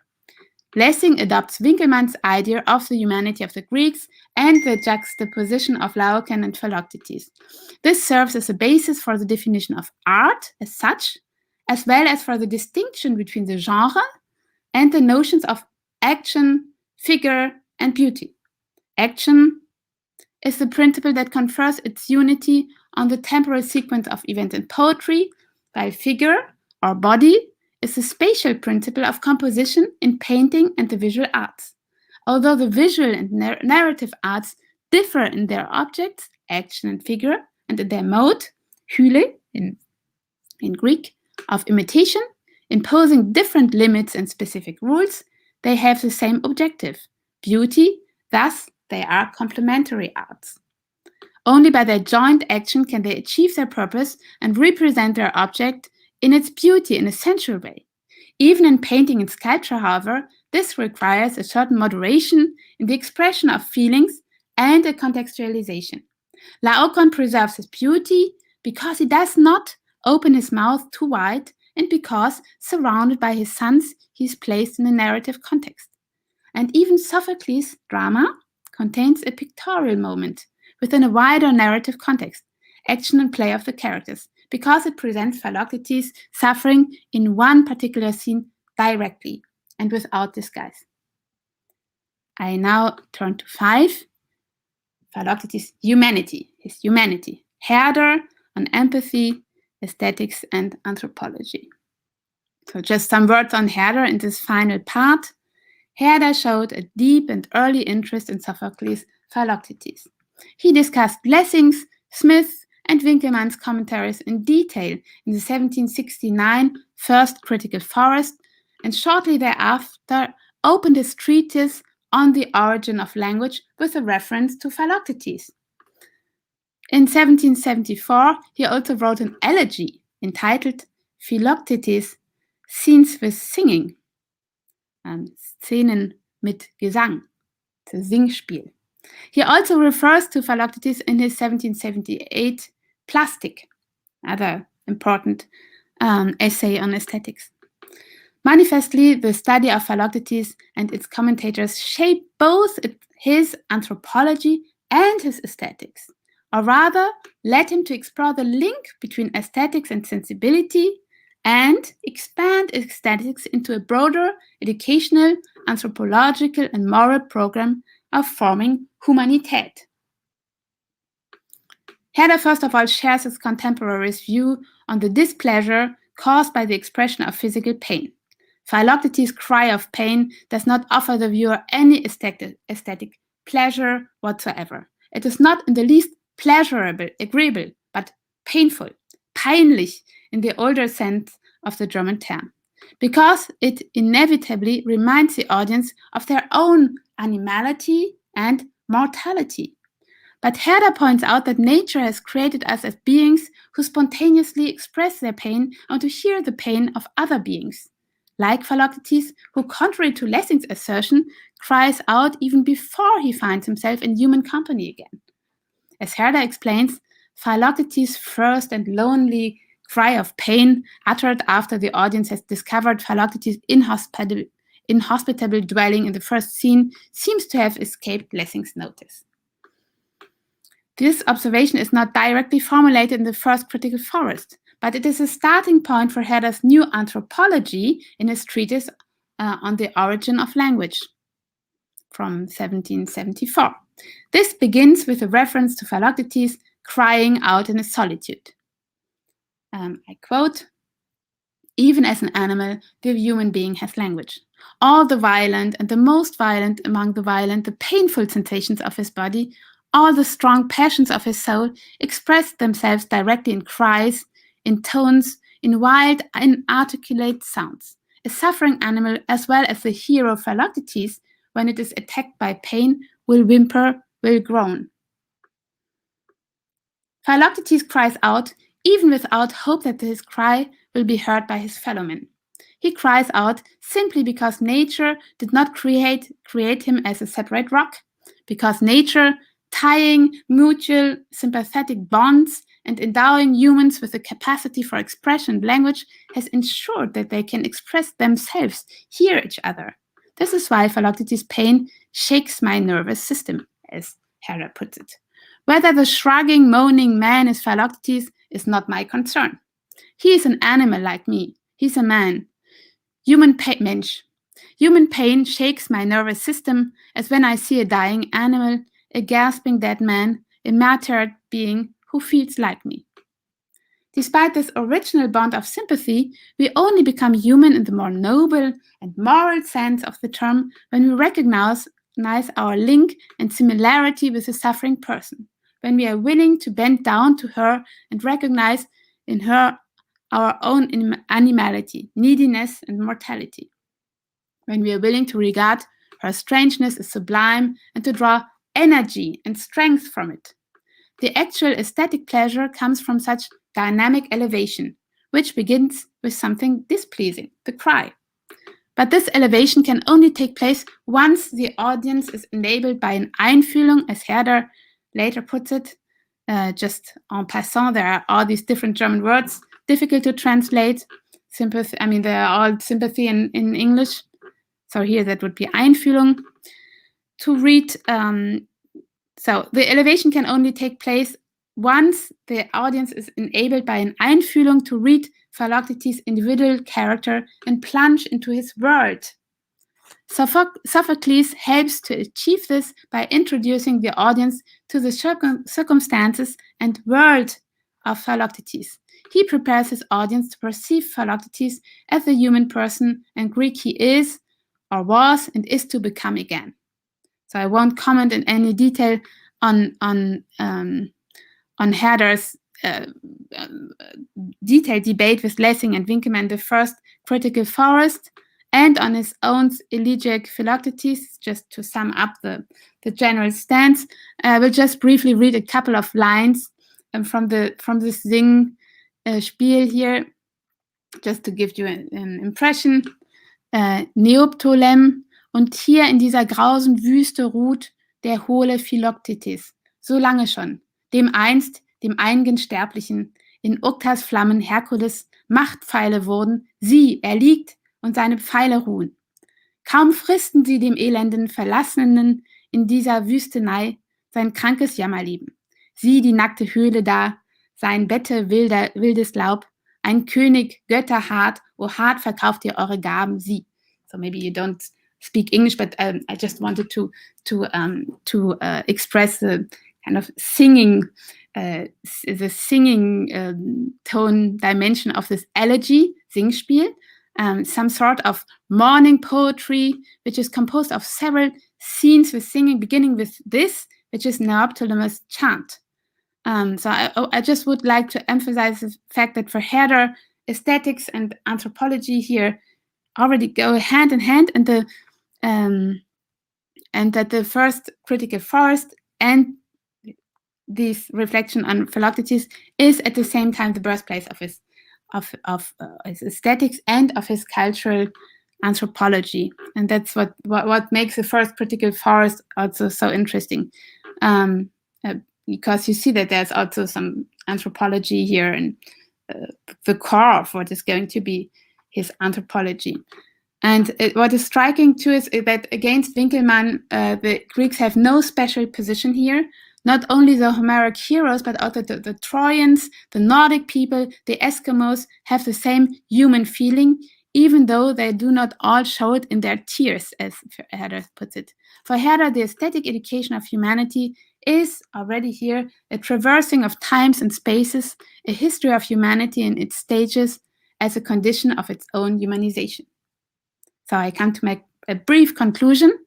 Lessing adopts Winckelmann's idea of the humanity of the Greeks and the juxtaposition of Laocoon and Philoctetes. This serves as a basis for the definition of art as such, as well as for the distinction between the genre and the notions of action, figure, and beauty. Action is the principle that confers its unity on the temporal sequence of events in poetry, while figure, or body, is the spatial principle of composition in painting and the visual arts. Although the visual and narrative arts differ in their objects, action and figure, and in their mode, hyle in Greek, of imitation, imposing different limits and specific rules, they have the same objective, beauty. Thus, they are complementary arts. Only by their joint action can they achieve their purpose and represent their object in its beauty in a sensual way. Even in painting and sculpture, however, this requires a certain moderation in the expression of feelings and a contextualization. Laocoon preserves his beauty because he does not open his mouth too wide and because, surrounded by his sons, he is placed in a narrative context. And even Sophocles' drama contains a pictorial moment within a wider narrative context, action and play of the characters, because it presents Philoctetes suffering in one particular scene directly and without disguise. I now turn to 5, Philoctetes' humanity, his humanity, Herder on empathy, aesthetics, and anthropology. So just some words on Herder in this final part. Herder showed a deep and early interest in Sophocles' Philoctetes. He discussed Lessing's, Smith's, and Winckelmann's commentaries in detail in the 1769 First Critical Forest, and shortly thereafter opened his treatise on the origin of language with a reference to Philoctetes. In 1774, he also wrote an elegy entitled Philoctetes, Scenes with Singing, Szenen mit Gesang, the Singspiel. He also refers to Philoctetes in his 1778 Plastik, another important essay on aesthetics. Manifestly, the study of Philoctetes and its commentators shaped both his anthropology and his aesthetics, or rather led him to explore the link between aesthetics and sensibility and expand aesthetics into a broader educational, anthropological, and moral program of forming Humanität. Herder, first of all, shares his contemporaries' view on the displeasure caused by the expression of physical pain. Philoctetes' cry of pain does not offer the viewer any aesthetic pleasure whatsoever. It is not in the least pleasurable, agreeable, but painful, peinlich in the older sense of the German term, because it inevitably reminds the audience of their own animality and mortality. But Herder points out that nature has created us as beings who spontaneously express their pain and to hear the pain of other beings. like Philoctetes, who, contrary to Lessing's assertion, cries out even before he finds himself in human company again. As Herder explains, Philoctetes' first and lonely cry of pain, uttered after the audience has discovered Philoctetes' inhospitable dwelling in the first scene, seems to have escaped Lessing's notice. This observation is not directly formulated in the first critical forest, but it is a starting point for Herder's new anthropology in his treatise on the origin of language from 1774. This begins with a reference to Philoctetes crying out in his solitude. I quote, "Even as an animal, the human being has language. All the violent and the most violent among the violent, the painful sensations of his body, all the strong passions of his soul express themselves directly in cries, in tones, in wild, inarticulate sounds. A suffering animal, as well as the hero Philoctetes, when it is attacked by pain, will whimper, will groan. Philoctetes cries out, even without hope that his cry will be heard by his fellowmen. He cries out simply because nature did not create him as a separate rock, because nature, tying mutual sympathetic bonds and endowing humans with the capacity for expression and language, has ensured that they can express themselves, hear each other. This is why Philoctetes' pain shakes my nervous system, as Herder puts it. Whether the shrugging, moaning man is Philoctetes is not my concern. He is an animal like me. He's a man. Human pain shakes my nervous system as when I see a dying animal, a gasping dead man, a martyred being who feels like me. Despite this original bond of sympathy, we only become human in the more noble and moral sense of the term when we recognize our link and similarity with a suffering person, when we are willing to bend down to her and recognize in her our own animality, neediness, and mortality, when we are willing to regard her strangeness as sublime and to draw energy and strength from it. The actual aesthetic pleasure comes from such dynamic elevation, which begins with something displeasing, the cry. But this elevation can only take place once the audience is enabled by an Einfühlung, as Herder later puts it. Just en passant, there are all these different German words, difficult to translate. Sympathy, I mean, they are all sympathy in English. So here that would be Einfühlung. To read, so the elevation can only take place once the audience is enabled by an Einfühlung to read Philoctetes' individual character and plunge into his world. Sophocles helps to achieve this by introducing the audience to the circumstances and world of Philoctetes. He prepares his audience to perceive Philoctetes as the human person and Greek he is, or was, and is to become again. So I won't comment in any detail on Herder's detailed debate with Lessing and Winckelmann, the first critical forest, and on his own elegiac Philoctetes. Just to sum up the general stance, I will just briefly read a couple of lines from the Sing Spiel here, just to give you an impression. Neoptolem, und hier in dieser grausen Wüste ruht der hohle Philoctetes, so lange schon, dem einst, dem einigen Sterblichen, in Uktas Flammen Herkules Machtpfeile wurden, er liegt und seine Pfeile ruhen. Kaum fristen sie dem elenden Verlassenen in dieser Wüstenei sein krankes Jammerleben. Sieh die nackte Höhle da, sein Bette wildes Laub, ein König, Götter hart, o hart verkauft ihr eure Gaben, sie. So maybe you don't speak English, but I just wanted to express the kind of singing, tone dimension of this elegy, Singspiel, some sort of morning poetry, which is composed of several scenes with singing, beginning with this, which is Neoptolemus' chant. So I just would like to emphasize the fact that for Herder, aesthetics and anthropology here already go hand in hand, and that the first critical forest and this reflection on Philoctetes is at the same time the birthplace his aesthetics and of his cultural anthropology. And that's what makes the first critical forest also so interesting, because you see that there's also some anthropology here and the core of what is going to be his anthropology. And what is striking too is that against Winkelmann, the Greeks have no special position here. Not only the Homeric heroes, but also the Trojans, the Nordic people, the Eskimos have the same human feeling, even though they do not all show it in their tears, as Herder puts it. For Herder, the aesthetic education of humanity is already here a traversing of times and spaces, a history of humanity in its stages as a condition of its own humanization. So I come to make a brief conclusion.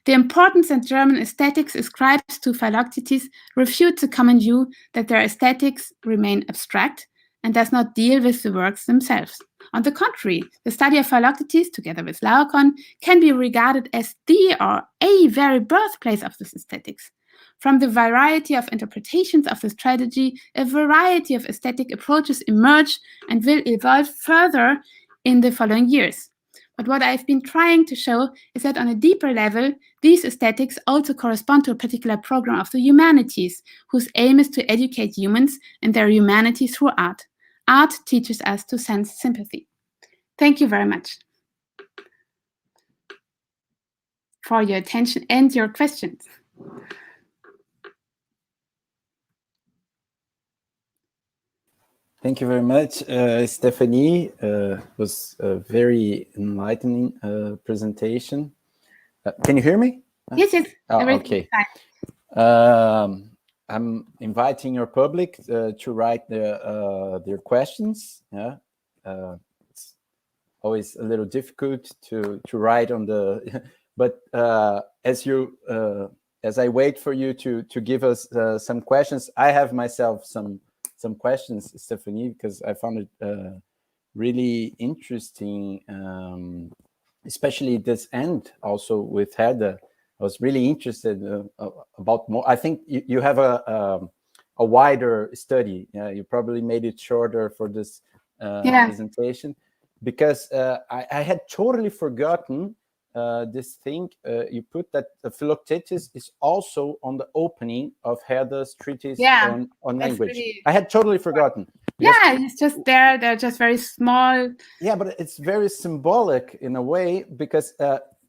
The importance that German aesthetics ascribes to Philoctetes refutes the common view that their aesthetics remain abstract and does not deal with the works themselves. On the contrary, the study of Philoctetes, together with Laocoon, can be regarded as the or a very birthplace of this aesthetics. From the variety of interpretations of this tragedy, a variety of aesthetic approaches emerge and will evolve further in the following years. But what I've been trying to show is that on a deeper level, these aesthetics also correspond to a particular program of the humanities, whose aim is to educate humans and their humanity through art. Art teaches us to sense sympathy. Thank you very much for your attention and your questions. Thank you very much, Stefanie. It was a very enlightening presentation. Can you hear me? Yes, yes. Oh, okay. I'm inviting your public to write their questions. Yeah, it's always a little difficult to write on the, but as I wait for you to give us some questions, I have myself some questions, Stefanie, because I found it really interesting, especially this end also with Herder. I was really interested about more. I think you have a wider study. You probably made it shorter for this presentation, because I had totally forgotten this thing. You put that Philoctetes is also on the opening of Herder's treatise on language. Really, I had totally forgotten. Yeah, it's just there. They're just very small. Yeah, but it's very symbolic in a way, because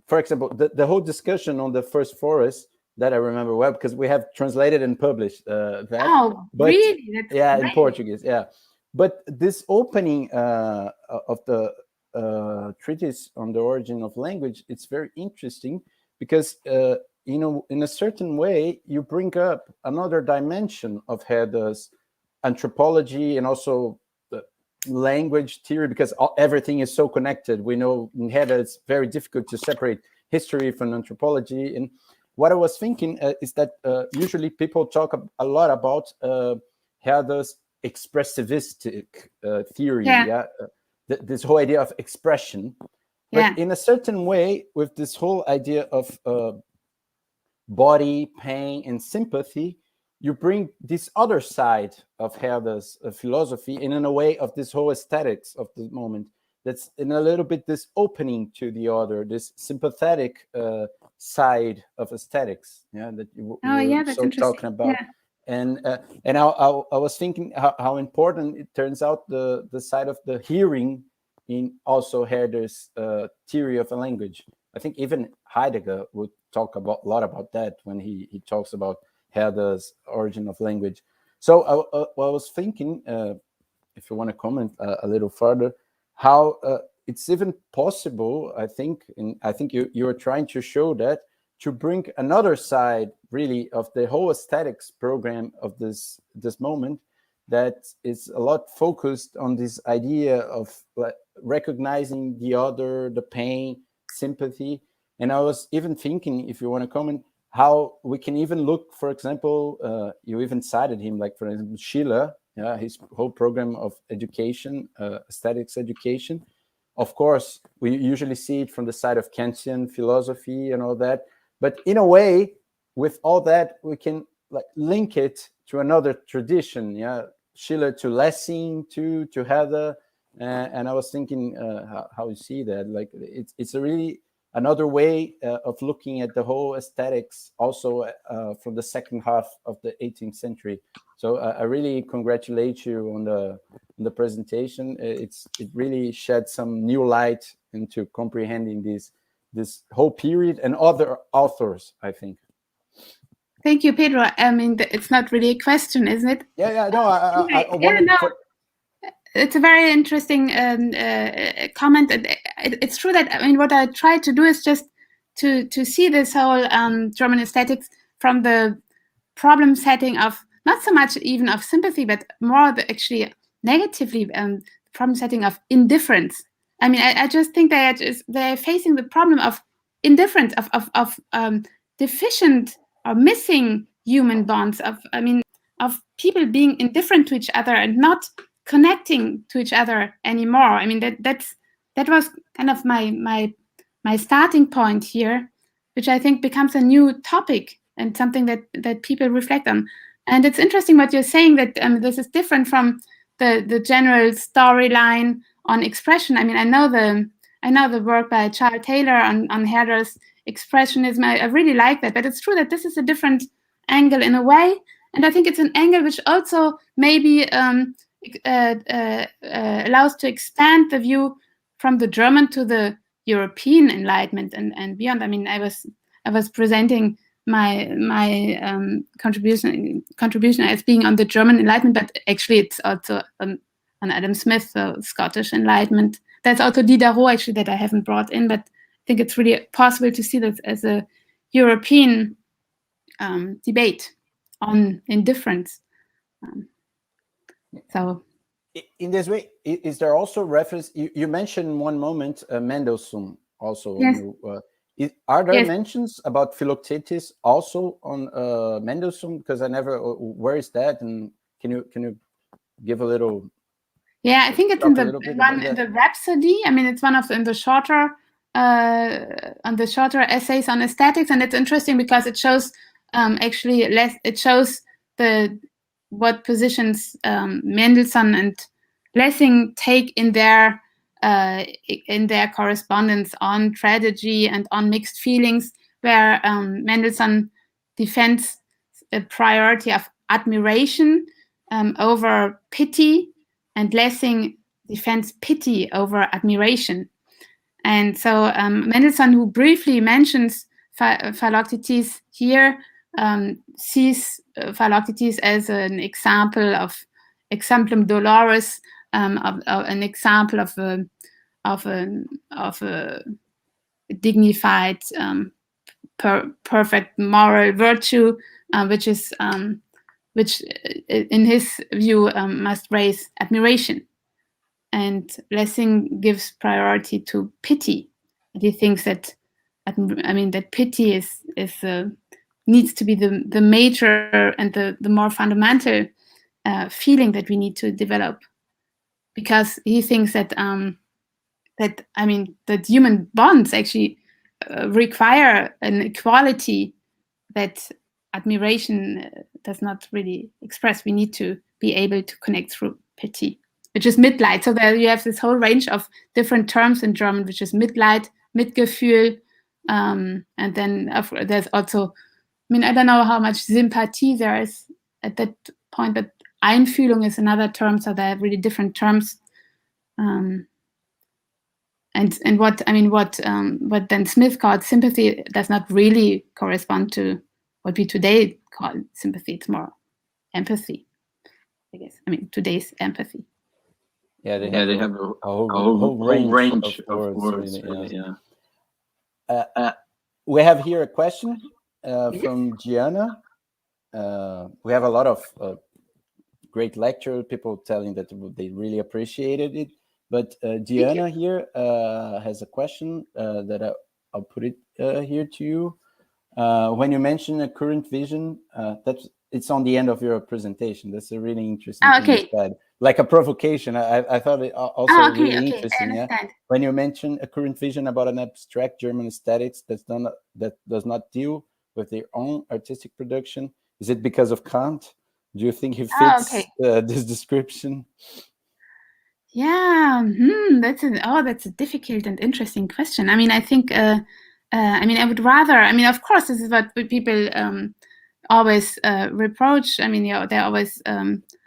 for example, the whole discussion on the first forest that I remember well, because we have translated and published that. Oh, but, really? That's yeah, great. In Portuguese, yeah. But this opening of the treatise on the origin of language, it's very interesting, because in a certain way you bring up another dimension of Herder's anthropology and also the language theory, because everything is so connected. We know in Herder it's very difficult to separate history from anthropology. And what I was thinking is that usually people talk a lot about Herder's expressivistic theory, this whole idea of expression, but in a certain way, with this whole idea of body, pain, and sympathy, you bring this other side of Herder's philosophy, and in a way of this whole aesthetics of the moment, that's in a little bit this opening to the other, this sympathetic side of aesthetics, that you were so talking about. And I was thinking how important it turns out the side of the hearing in also Herder's theory of a language. I think even Heidegger would talk a lot about that when he talks about Herder's origin of language. So I was thinking, if you want to comment a little further, how it's even possible, I think, and I think you are trying to show that, to bring another side really of the whole aesthetics program of this moment, that is a lot focused on this idea of recognizing the other, the pain, sympathy. And I was even thinking, if you want to comment, how we can even look, for example, you even cited him, like for example, Schiller, his whole program of education, aesthetics education. Of course, we usually see it from the side of Kantian philosophy and all that. But in a way, with all that, we can link it to another tradition. Schiller to Lessing, to Herder, and I was thinking how you see that. Like it's a really another way of looking at the whole aesthetics, also from the second half of the 18th century. So I really congratulate you on the presentation. It really shed some new light into comprehending this whole period and other authors, I think. Thank you, Pedro. I mean, it's not really a question, isn't it? Yeah. No, I wanted. No. It's a very interesting comment. It's true that, I mean, what I try to do is just to see this whole German aesthetics from the problem setting of not so much even of sympathy, but more actually negatively problem setting of indifference. I mean, I just think that they're facing the problem of indifference, of deficient or missing human bonds, of people being indifferent to each other and not connecting to each other anymore. I mean, that was kind of my starting point here, which I think becomes a new topic and something that people reflect on. And it's interesting what you're saying, that this is different from the general storyline on expression. I mean, I know the work by Charles Taylor on Herder's expressionism. I really like that, but it's true that this is a different angle in a way, and I think it's an angle which also maybe allows to expand the view from the German to the European Enlightenment and beyond. I mean, I was presenting my contribution as being on the German Enlightenment, but actually it's also on Adam Smith, the Scottish Enlightenment. That's also Diderot, actually, that I haven't brought in, but I think it's really possible to see this as a European debate on indifference. So, in this way, is there also reference? You mentioned one moment Mendelssohn also. Yes. Are there Yes. mentions about Philoctetes also on Mendelssohn? Because I never. Where is that? And can you give a little? Yeah, I think it's in the Rhapsody. I mean, it's one of the shorter essays on aesthetics, and it's interesting because it shows it shows what positions Mendelssohn and Lessing take in their correspondence on tragedy and on mixed feelings, where Mendelssohn defends a priority of admiration over pity, and Lessing defends pity over admiration. And so Mendelssohn, who briefly mentions Philoctetes here, sees Philoctetes as an example of exemplum doloris, of an example of a dignified, perfect moral virtue, which in his view must raise admiration. And Lessing gives priority to pity. And he thinks that pity needs to be the major and the more fundamental feeling that we need to develop, because he thinks that human bonds actually require an equality that admiration does not really express. We need to be able to connect through pity, which is Mitleid. So there you have this whole range of different terms in German, which is Mitleid, Mitgefühl, and then there's also, I mean, I don't know how much Sympathy there is at that point, but Einfühlung is another term, so they're really different terms. And what then Smith called sympathy does not really correspond to what we today call sympathy. It's more empathy, I guess. I mean, today's empathy. Yeah, they have a whole range of words. Really, yeah. We have here a question from Gianna. We have a lot of great lecture, people telling that they really appreciated it. But Gianna here has a question that I'll put it here to you. When you mention a current vision, it's on the end of your presentation. That's a really interesting thing you said. Like a provocation. I thought it also really interesting. Yeah? When you mention a current vision about an abstract German aesthetics that does not deal with their own artistic production, is it because of Kant? Do you think he fits this description? Yeah, that's a difficult and interesting question. I mean, I think, I would rather, of course, this is what people always reproach. I mean, they always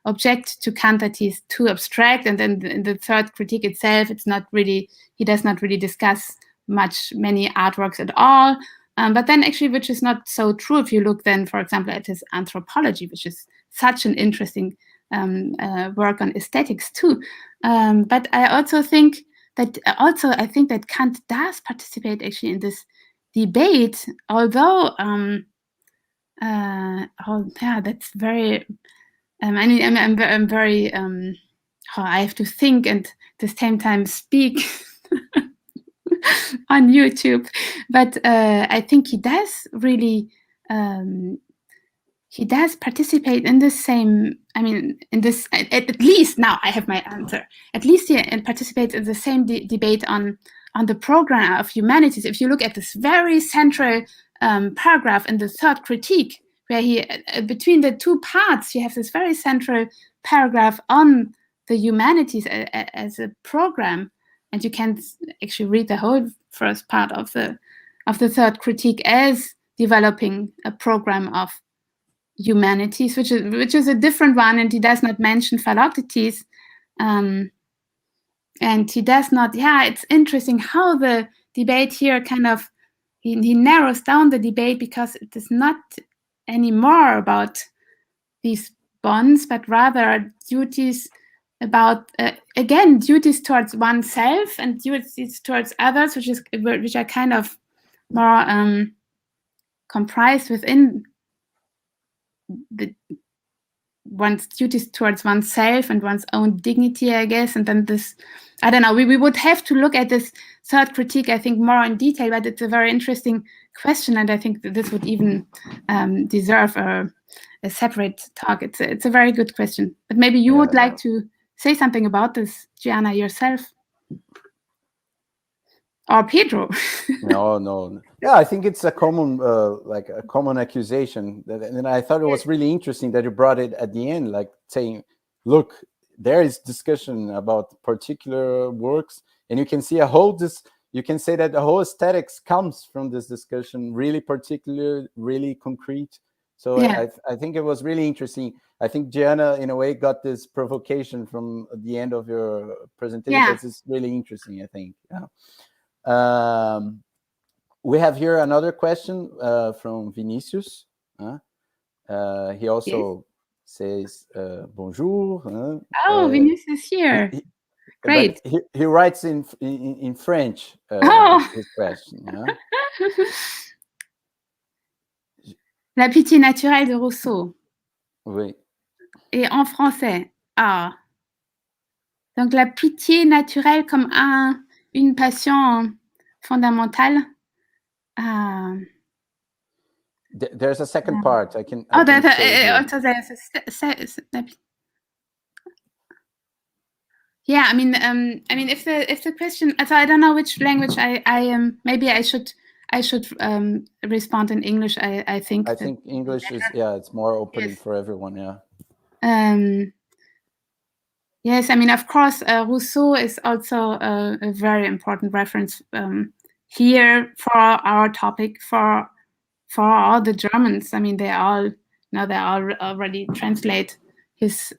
object to Kant that he's too abstract, and then in the third critique itself, he does not really discuss many artworks at all. But then actually, which is not so true if you look then, for example, at his anthropology, which is such an interesting work on aesthetics too. But I also think that Kant does participate actually in this debate, although that's very. I'm very. I have to think and at the same time speak on YouTube, but I think he does really. He does participate in the same. In this, at least now I have my answer. At least he participates in the same debate on the program of humanities. If you look at this very central paragraph in the third critique, where he between the two parts, you have this very central paragraph on the humanities as a program, and you can actually read the whole first part of the third critique as developing a program of humanities, which is a different one, and he does not mention Philoctetes, and he does not. Yeah, it's interesting how the debate here kind of he narrows down the debate, because it is not anymore about these bonds, but rather duties about again duties towards oneself and duties towards others, which are kind of more comprised within one's duties towards oneself and one's own dignity, I guess. And then this, I don't know, we would have to look at this third critique, I think, more in detail, but it's a very interesting question, and I think that this would even deserve a separate talk. It's a very good question, but maybe you would like to say something about this, Gianna, yourself. Or Pedro. No. Yeah, I think it's a common, like a common accusation. And I thought it was really interesting that you brought it at the end, like saying, look, there is discussion about particular works, and you can see you can say that the whole aesthetics comes from this discussion, really particular, really concrete. So yeah. I think it was really interesting. I think Gianna, in a way, got this provocation from the end of your presentation. Yeah. It's really interesting, I think. Yeah. We have here another question from Vinicius. He also says bonjour. Vinicius here. Great. He writes in French his question. La pitié naturelle de Rousseau. Oui. Et en français. Donc la pitié naturelle comme une passion fondamentale. There's a second part. I can also yeah, if the question, so I don't know which language I am. Maybe I should respond in English. I think English is it's more opening for everyone. Yeah. Yes, of course, Rousseau is also a very important reference here for our topic, for all the Germans. They all already translate his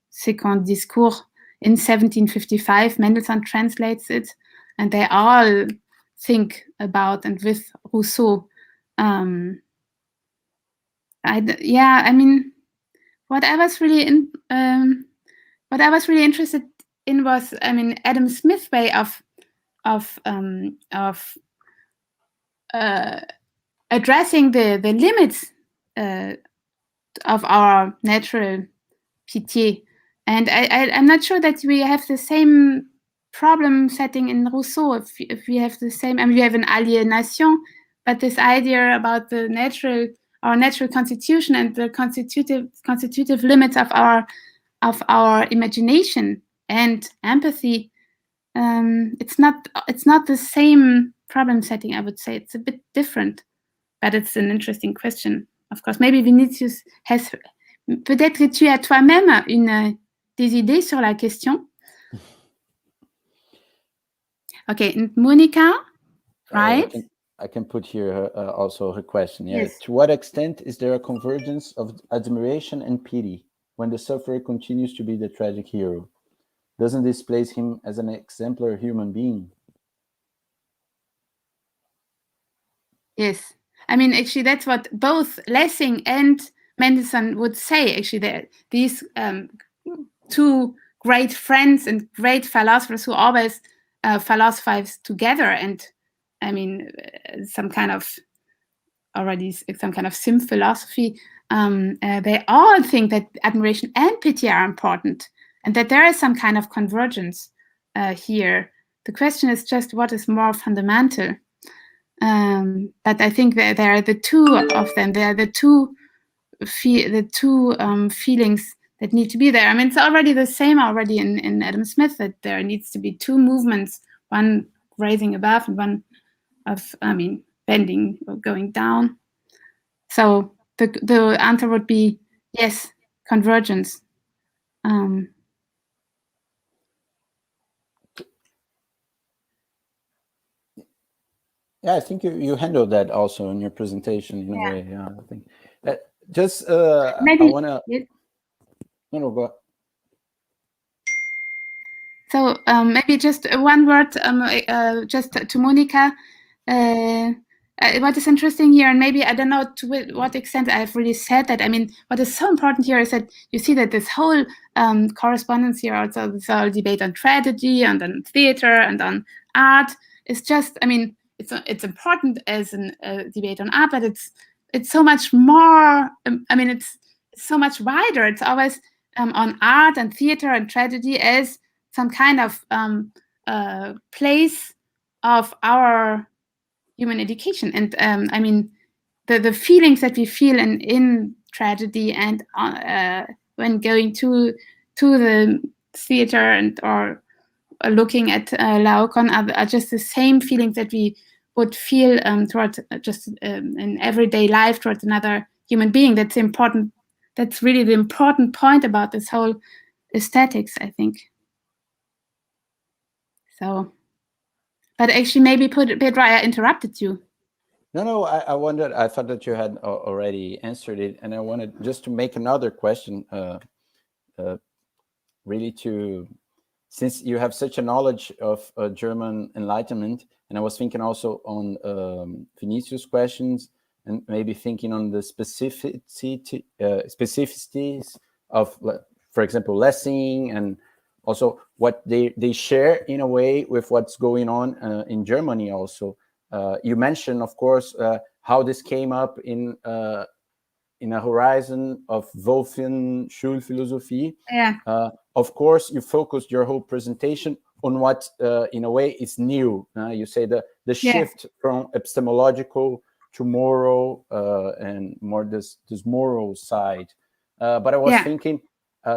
Second Discours in 1755. Mendelssohn translates it, and they all think about and with Rousseau. What I was really interested in was, Adam Smith's way of addressing the limits of our natural pitié, and I'm not sure that we have the same problem setting in Rousseau. If we have the same, we have an alienation, but this idea about our natural constitution and the constitutive limits of our imagination and empathy, it's not the same problem setting. I would say it's a bit different, but it's an interesting question. Of course, maybe Vinicius has. Peut-être que tu as toi-même des idées sur la question. Okay, and Monica, right? I can put here also her question. Yeah. Yes. To what extent is there a convergence of admiration and pity when the sufferer continues to be the tragic hero? Doesn't this place him as an exemplar human being? Yes. I mean, actually, that's what both Lessing and Mendelssohn would say, actually, that these two great friends and great philosophers who always philosophize together, and I mean, some kind of sim philosophy, they all think that admiration and pity are important, and that there is some kind of convergence here. The question is just what is more fundamental. But I think that there are the two of them. There are the two feelings that need to be there. I mean, it's already the same already in Adam Smith, that there needs to be two movements, one raising above and one of, bending or going down. So the answer would be yes, convergence. Yeah, I think you handled that also in your presentation in a way. Yeah, I think just maybe I want to. yes. No, go. So maybe just one word, just to Monica. What is interesting here, and maybe I don't know to what extent I've really said that. I mean, what is so important here is that you see that this whole correspondence here, also this whole debate on tragedy and on theater and on art, is just. I mean, it's important as a debate on art, but it's so much more. I mean, it's so much wider. It's always on art and theater and tragedy as some kind of place of our human education. And I mean, the feelings that we feel in tragedy and when going to the theater and or looking at Laocoon are just the same feelings that we would feel towards just in everyday life towards another human being. That's important. That's really the important point about this whole aesthetics, I think. So, but actually, maybe Pedro, I interrupted you. No, I wondered. I thought that you had already answered it, and I wanted just to make another question. Really, since you have such a knowledge of German Enlightenment, and I was thinking also on Vinicius' questions, and maybe thinking on the specificities of, for example, Lessing, and also what they share in a way with what's going on in Germany also. You mentioned, of course, how this came up in a horizon of Wolfian Schulphilosophie. Yeah. Of course, you focused your whole presentation on what, in a way, is new. You say the shift from epistemological to moral and more this moral side. But I was thinking,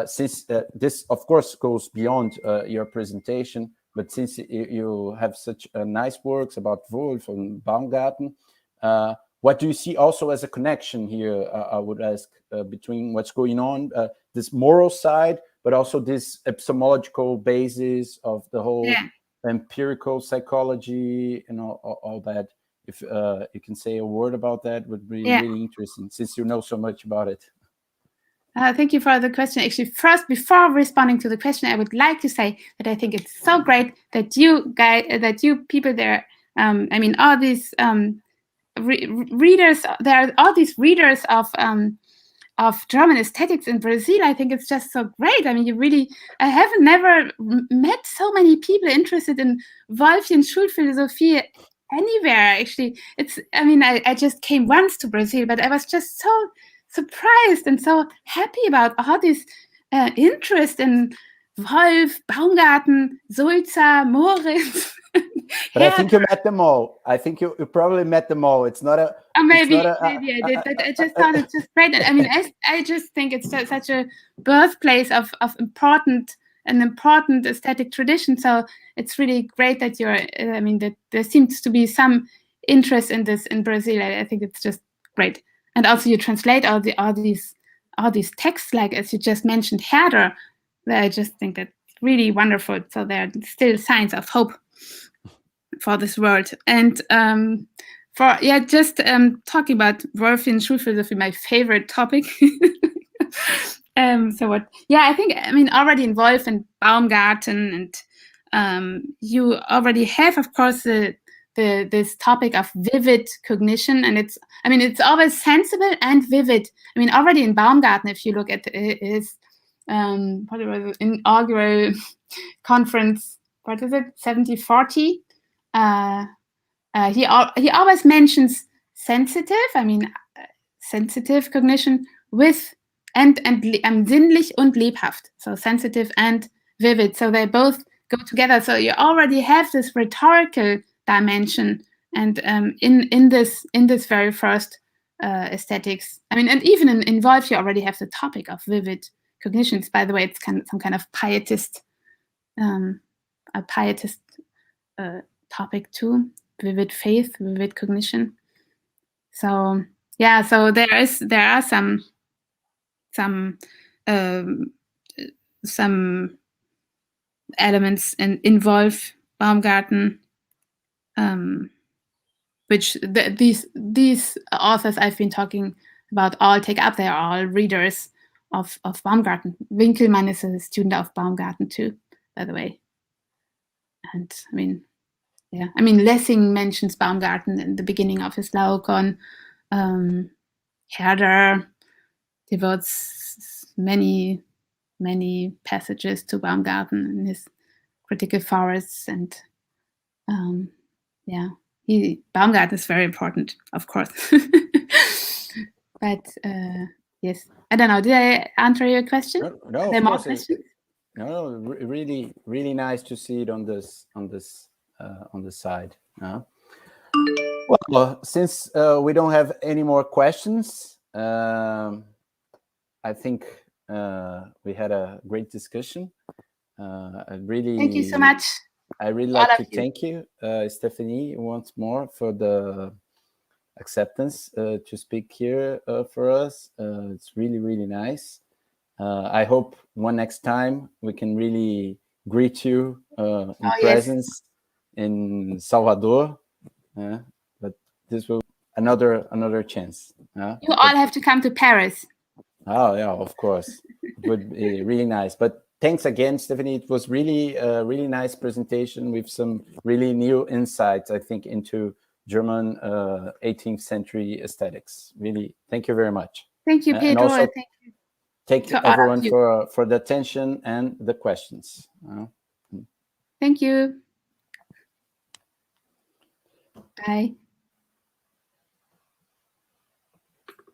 since this, of course, goes beyond your presentation, but since you have such nice works about Wolf and Baumgarten, what do you see also as a connection here, I would ask, between what's going on, this moral side, but also this epistemological basis of the whole empirical psychology and all that? If you can say a word about that, would be really interesting, since you know so much about it. Thank you for the question. Actually, first, before responding to the question, I would like to say that I think it's so great that you people there, I mean, all these readers, there are all these readers of German aesthetics in Brazil. I think it's just so great. I mean, I have never met so many people interested in Wolfian Schulphilosophie anywhere. Actually, I just came once to Brazil, but I was just so surprised and so happy about all this interest in Wolf, Baumgarten, Sulzer, Moritz. But I think you met them all. I think you probably met them all. It's not a... maybe I did, but I just thought it's just great. I mean, I just think it's such a birthplace of important aesthetic tradition. So it's really great that that there seems to be some interest in this in Brazil. I think it's just great. And also you translate all these texts, like as you just mentioned, Herder. I just think that's really wonderful. So there are still signs of hope. for this world. And talking about worldview and true philosophy, my favorite topic. I mean, already involved in Baumgarten, and you already have, of course, this topic of vivid cognition, and it's always sensible and vivid. I mean, already in Baumgarten, if you look at his inaugural conference, what is it, 7040? He always mentions sensitive cognition with and sinnlich und lebhaft, so sensitive and vivid. So they both go together. So you already have this rhetorical dimension, and in this very first aesthetics. I mean, and even in Wolf, you already have the topic of vivid cognitions. By the way, it's some kind of pietist, topic too. Vivid faith, vivid cognition. So yeah, so there are some elements involve Baumgarten, which these authors I've been talking about all take up. They are all readers of Baumgarten. Winkelmann is a student of Baumgarten too, by the way. And I mean, yeah, I mean, Lessing mentions Baumgarten in the beginning of his Laocoon. Herder devotes many passages to Baumgarten in his Critical Forests, and Baumgarten is very important, of course. But yes, I don't know. Did I answer your question? No, are there more questions? No, really, really nice to see it on this side. Well, since we don't have any more questions, I think we had a great discussion. Thank you so much. I really like to thank you, Stefanie, once more for the acceptance to speak here for us. It's really, really nice. I hope one next time we can really greet you in presence in Salvador. But this will another chance. You all have to come to Paris. Oh yeah, of course. It would be really nice. But thanks again, Stefanie. It was really a really nice presentation with some really new insights, I think, into German 18th century aesthetics. Really, thank you very much. Thank you, Pedro. And also, thank you everyone for the attention and the questions. Thank you. Bye.